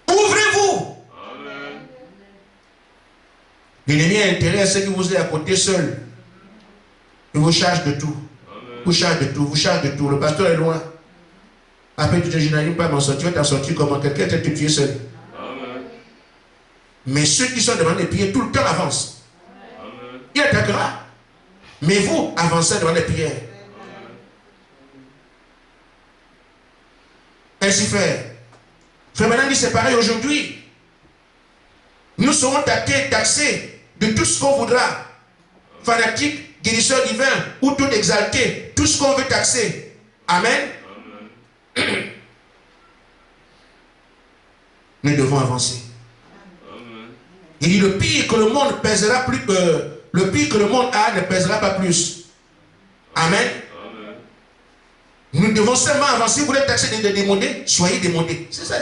S1: Ouvrez-vous. L'ennemi a intérêt à ce que vous êtes à côté seul. Il vous charge de tout. Vous charge de tout. Vous charge de tout. Le pasteur est loin. Après, tu te dis, je n'arrive pas à m'en sortir. Tu vas t'en sortir comment? Quelqu'un t'a tué seul. Mais ceux qui sont devant les prières, tout le temps avancent. Il attaquera. Mais vous, avancez devant les prières. Ainsi fait. Frère Manan dit, c'est pareil aujourd'hui. Nous serons taxés de tout ce qu'on voudra. Fanatique, guérisseur divin, ou tout exalté. Tout ce qu'on veut taxer. Amen. Nous devons avancer. Il dit, le pire que le monde pèsera plus que le pire que le monde a ne pèsera pas plus. Amen. Nous devons seulement avancer. Vous voulez taxer de démodés, soyez démodés. C'est ça.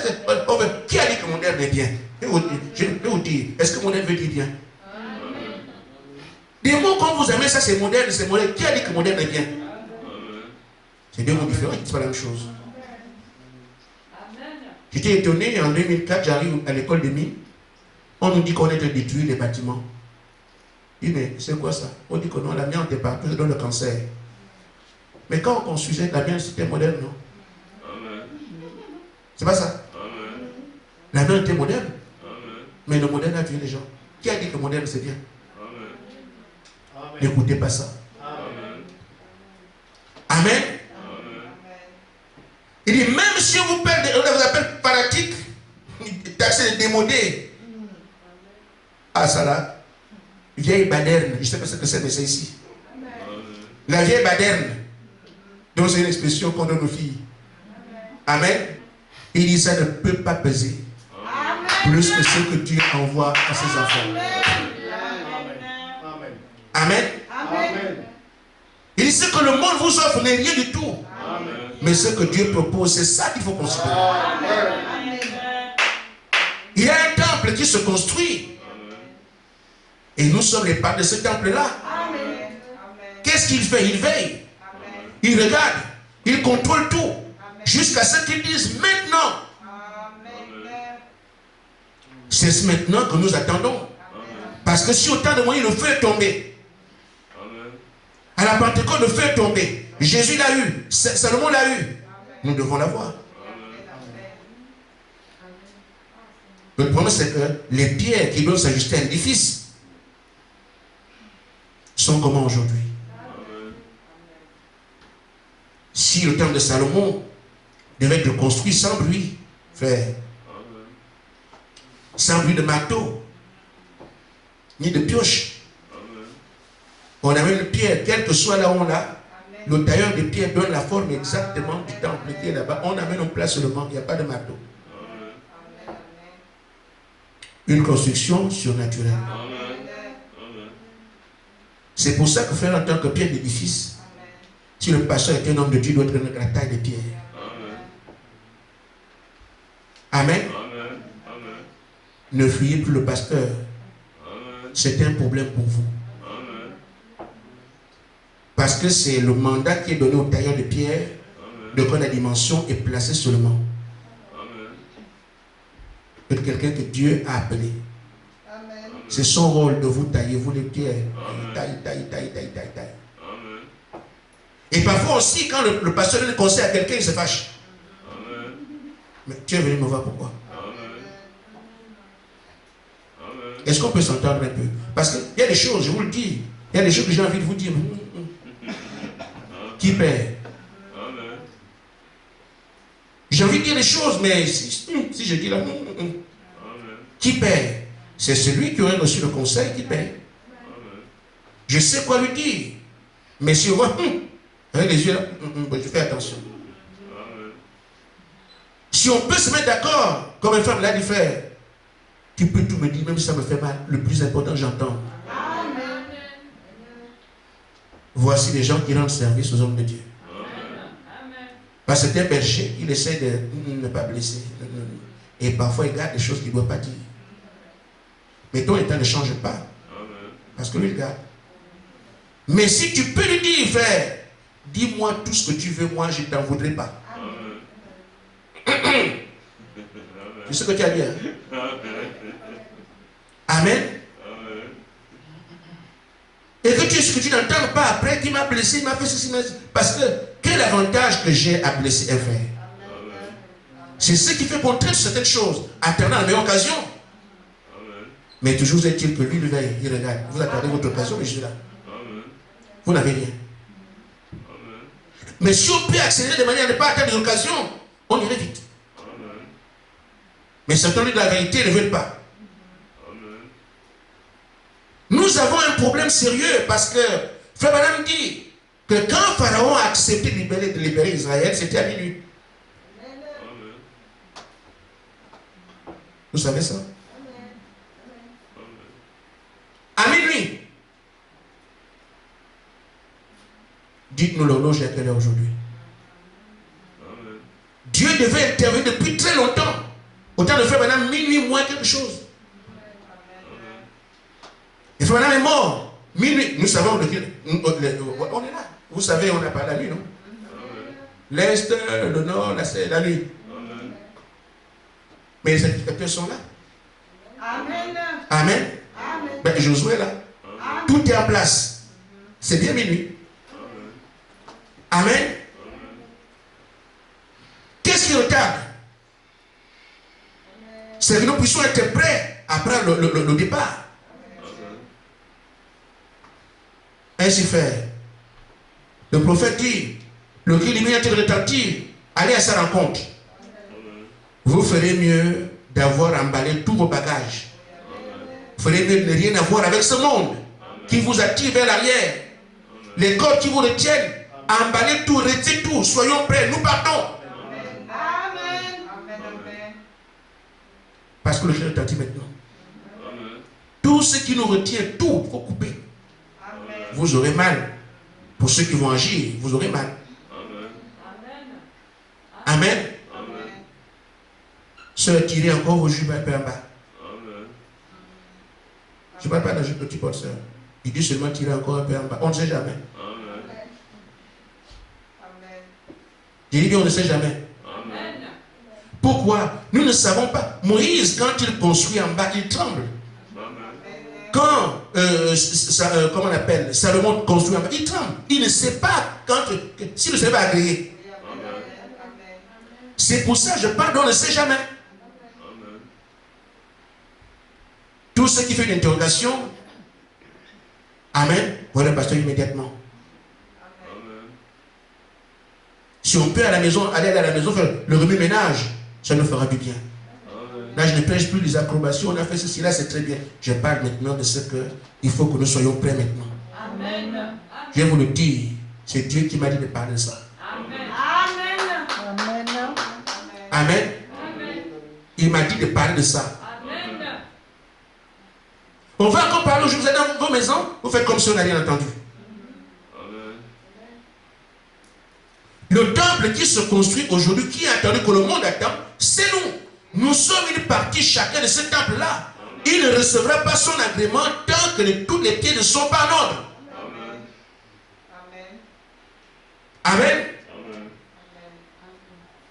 S1: Qui a dit que moderne est bien? Je vais vous dire. Est-ce que moderne veut dire bien? Des mots comme vous aimez, ça c'est moderne, c'est moderne. Qui a dit que moderne est bien? C'est deux mots différents, c'est pas la même chose. J'étais étonné, en 2004, j'arrive à l'école de mines. On nous dit qu'on est de détruire les bâtiments. Je dis, mais c'est quoi ça? On dit que non, l'amiante est partout, ça donne le cancer. Mais quand on construisait l'amiante, c'était moderne, non? C'est pas ça? L'amiante était moderne. Mais le moderne a tué les gens. Qui a dit que le moderne c'est bien? N'écoutez pas ça. Amen. Il dit, même si on vous appelle fanatique, taxé de démodé. Ah, ça là. Vieille baderne. Je ne sais pas ce que c'est, mais c'est ici. La vieille baderne. Donc c'est une expression qu'on donne aux filles. Amen. Il dit, ça ne peut pas peser. Plus que ce que Dieu envoie à ses enfants. Amen.
S4: Amen.
S1: Il dit, ce que le monde vous offre n'est rien du tout. Mais ce que Dieu propose, c'est ça qu'il faut considérer. Il y a un temple qui se construit. Et nous sommes les parts de ce temple-là. Qu'est-ce qu'il fait? Il veille. Il regarde. Il contrôle tout. Jusqu'à ce qu'ils disent maintenant. C'est maintenant que nous attendons. Parce que si au temps de Moïse, le feu est tombé. À la Pentecôte, le feu est tombé. Jésus l'a eu. Salomon l'a eu. Nous devons l'avoir. Le problème, c'est que les pierres qui doivent s'ajuster à l'édifice sont comment aujourd'hui? Si le temple de Salomon devait être construit sans bruit, frère, sans bruit de marteau, ni de pioche, on amène une pierre, quelle que soit là où on l'a, le tailleur de pierre donne la forme exactement du temple qui est là-bas. On amène en place seulement, il n'y a pas de marteau. Une construction surnaturelle. C'est pour ça que faire en tant que pierre d'édifice, si le pasteur est un homme de Dieu, il doit être la taille des pierres. Amen. Ne fuyez plus le pasteur. C'est un problème pour vous. Parce que c'est le mandat qui est donné au tailleur de pierre de quoi la dimension est placée seulement. De quelqu'un que Dieu a appelé. C'est son rôle de vous tailler, vous les pierres. Taille. Et parfois aussi, quand le pasteur donne le conseil à quelqu'un, il se fâche. Mais tu es venu me voir pourquoi? Est-ce qu'on peut s'entendre un peu? Parce qu'il y a des choses, je vous le dis, il y a des choses que j'ai envie de vous dire. Qui paie? J'ai envie de dire des choses, mais si je dis là, qui paie? C'est celui qui aurait reçu le conseil qui paie. Je sais quoi lui dire. Mais si on voit, avec les yeux là, je fais attention. Si on peut se mettre d'accord, comme une femme l'a dit faire, tu peux tout me dire, même si ça me fait mal. Le plus important, j'entends. Voici les gens qui rendent service aux hommes de Dieu. Parce que c'est un berger, il essaie de ne pas blesser. Et parfois, il garde des choses qu'il ne doit pas dire. Mais ton état ne change pas. Parce que lui, il garde. Mais si tu peux lui dire, frère, dis-moi tout ce que tu veux, moi, je ne t'en voudrais pas. C'est ce que tu as dit. Hein? Amen. Et que tu n'entends pas après qu'il m'a blessé, il m'a fait ceci. Parce que quel avantage que j'ai à blesser un frère? C'est ce qui fait qu'on traite certaines choses, attendant la meilleure occasion. Mais toujours est-il que lui, il regarde. Vous attendez votre occasion, mais je suis là. Vous n'avez rien. Mais si on peut accélérer de manière à ne pas attendre l'occasion, on irait vite. Mais certains de la vérité ne veulent pas. Nous avons un problème sérieux parce que Frère Branham dit que quand Pharaon a accepté de libérer Israël, c'était à minuit. Vous savez ça? À minuit. Dites-nous l'horloge à quelle heure aujourd'hui? Dieu devait intervenir depuis très longtemps. Autant de Frère Branham, minuit moins quelque chose. Et Frère Branham est mort. Minuit, nous savons, on est là. Vous savez, on n'a pas la nuit, non? L'Est, le Nord, la nuit. Mais les sacrificateurs sont là.
S3: Amen.
S1: Amen. Ben, Josué est là. Tout est en place. C'est bien minuit. Amen. Qu'est-ce qui retarde? C'est que nous puissions être prêts après le départ. Ainsi fait, le prophète dit, le cri du de retentir, allez à sa rencontre. Vous ferez mieux d'avoir emballé tous vos bagages. Vous ferez mieux de ne rien avoir avec ce monde qui vous attire vers l'arrière. Les corps qui vous retiennent, emballez tout, retirez tout, soyons prêts, nous partons.
S3: Amen.
S1: Parce que le Seigneur t'a dit maintenant. Tout ce qui nous retient, tout, il faut couper. Vous aurez mal. Pour ceux qui vont agir, vous aurez mal. Amen. Sœur, tirez encore vos jupes un peu en bas. Je ne parle pas d'un jupe que tu portes, sœur. Il dit seulement tirer encore un peu en bas. On ne sait jamais. Il dit on ne sait jamais. Pourquoi? Nous ne savons pas. Moïse, quand il construit en bas, il tremble. Quand, comment on appelle, Salomon construit en bas, il tremble. Il ne sait pas s'il ne sait pas agréer. C'est pour ça que je parle, on ne sait jamais. Tout ce qui fait une interrogation, amen, voilà le pasteur immédiatement. Si on peut aller à la maison faire le remue-ménage, ça nous fera du bien. Là, je ne prêche plus les acrobations, on a fait ceci, là, c'est très bien. Je parle maintenant de ce qu'il faut que nous soyons prêts maintenant. Amen. Je vais vous le dire, c'est Dieu qui m'a dit de parler de ça. Amen. Amen. Amen. Il m'a dit de parler de ça. Amen. On va encore parler aujourd'hui. Vous êtes dans vos maisons, vous faites comme si on n'a rien entendu. Amen. Le temple qui se construit aujourd'hui, qui a attendu que le monde attend, c'est nous. Nous sommes une partie chacun de ce temple-là. Il ne recevra pas son agrément tant que tous les pieds ne sont pas en ordre. Amen. Amen. Amen.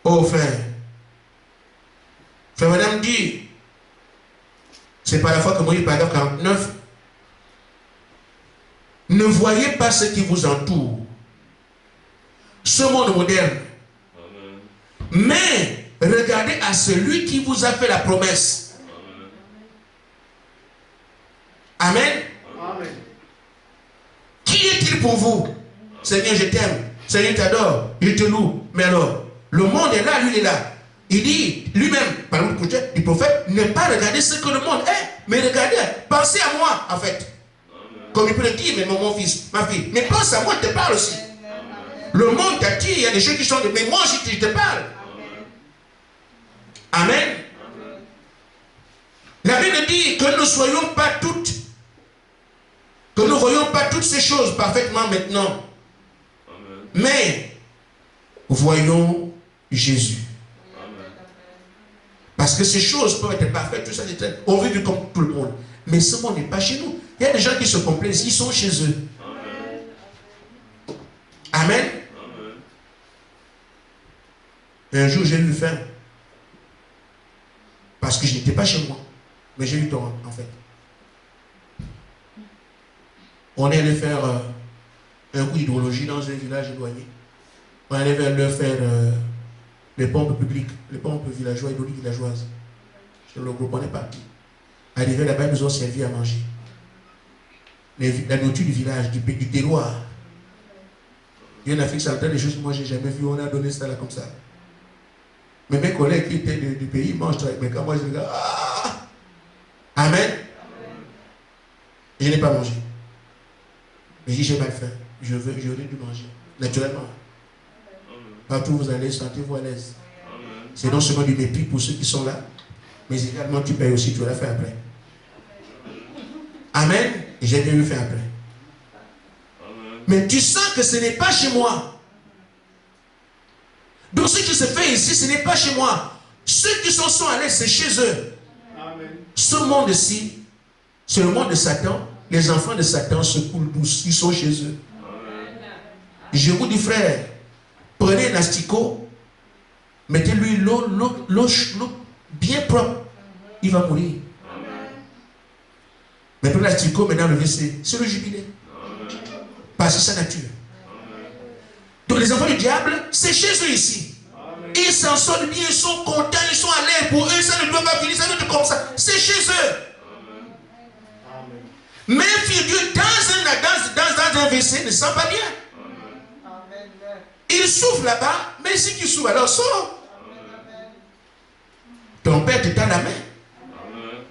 S1: Oh frère. Frère Madame dit, c'est par la foi que Moïse, paragraphe 49, ne voyez pas ce qui vous entoure, ce monde moderne, mais regardez à celui qui vous a fait la promesse. Amen. Amen. Qui est-il pour vous? Seigneur, je t'aime. Seigneur, je t'adore. Je te loue. Mais alors, le monde est là, lui, il est là. Il dit lui-même, par le du prophète, ne pas regarder ce que le monde est, mais regardez, pensez à moi, en fait. Comme il peut le dire, mais mon fils, ma fille. Mais pense à moi, je te parle aussi. Le monde t'attire, il y a des choses qui sont de. Mais moi aussi, je te parle. Amen. La Bible dit que nous ne soyons pas toutes, que nous ne voyons pas toutes ces choses parfaitement maintenant. Mais voyons Jésus. Parce que ces choses peuvent être parfaites, tout ça, on vit comme tout le monde. Mais ce monde n'est pas chez nous. Il y a des gens qui se complaisent, ils sont chez eux. Amen. Un jour, j'ai eu faim. Parce que je n'étais pas chez moi. Mais j'ai eu tort, en fait. On est allé faire un coup d'hydrologie dans un village éloigné. On allait vers leur faire les pompes publiques, les pompes villageoises et l'eau villageoise. Je ne le comprenais pas. Arrivé là-bas, ils nous ont servi à manger. La nourriture du village, du terroir. Il y a en Afrique centrale des choses que moi je n'ai jamais vues. On a donné ça là comme ça. Mais mes collègues qui étaient du pays mangent très bien. Quand moi je regarde, ah! Amen. Et je n'ai pas mangé. Mais j'ai mal faim. J'aurais dû manger. Naturellement. Partout où vous allez, sentez-vous à l'aise. C'est non seulement du mépris pour ceux qui sont là, mais également tu payes aussi, tu vas la faire après. Amen. Et j'ai bien eu fait après. Mais tu sens que ce n'est pas chez moi. Donc ce qui se fait ici, ce n'est pas chez moi. Ceux qui sont à l'aise, c'est chez eux.
S4: Amen.
S1: Ce monde-ci, c'est le monde de Satan. Les enfants de Satan se coulent douce. Ils sont chez eux. Amen. Je vous dis, frère, prenez un asticot, mettez-lui l'eau bien propre. Il va mourir. Amen. Mais pour l'asticot, maintenant le WC, c'est le jubilé. Parce que c'est sa nature. Amen. Donc les enfants du diable, c'est chez eux ici. Amen. Ils s'en sortent bien, ils sont contents, ils sont à l'aise. Pour eux, ça ne doit pas finir, ça ne doit pas comme ça. C'est chez eux. Amen. Mais figure, dans un WC, ne sent pas bien. Amen. Il souffle là-bas, mais si tu souffles, alors sors. Amen. Ton père te tend la main. Amen.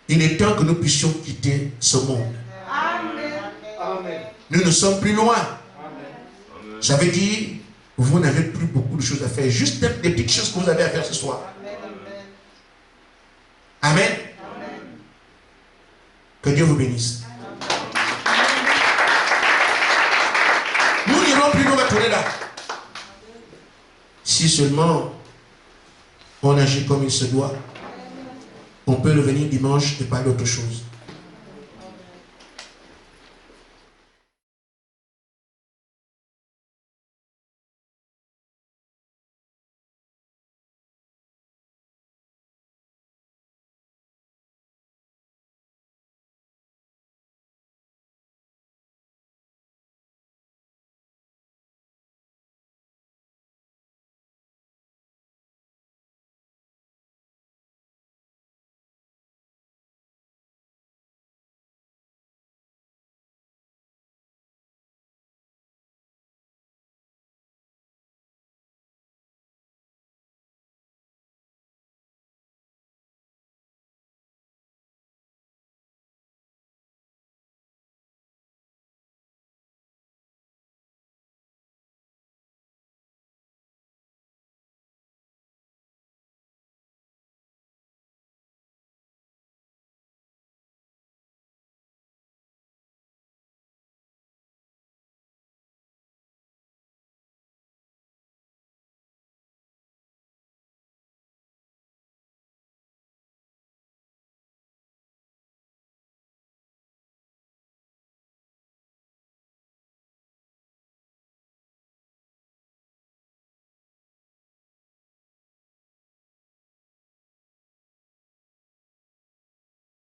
S1: Il est temps que nous puissions quitter ce monde.
S3: Amen.
S2: Amen.
S1: Nous ne sommes plus loin.
S2: Amen.
S1: Ça veut dire, vous n'avez plus beaucoup de choses à faire. Juste des petites choses que vous avez à faire ce soir. Amen. Amen. Amen. Que Dieu vous bénisse. Nous n'irons plus nous retourner là. Si seulement on agit comme il se doit, on peut revenir dimanche et parler d'autre chose.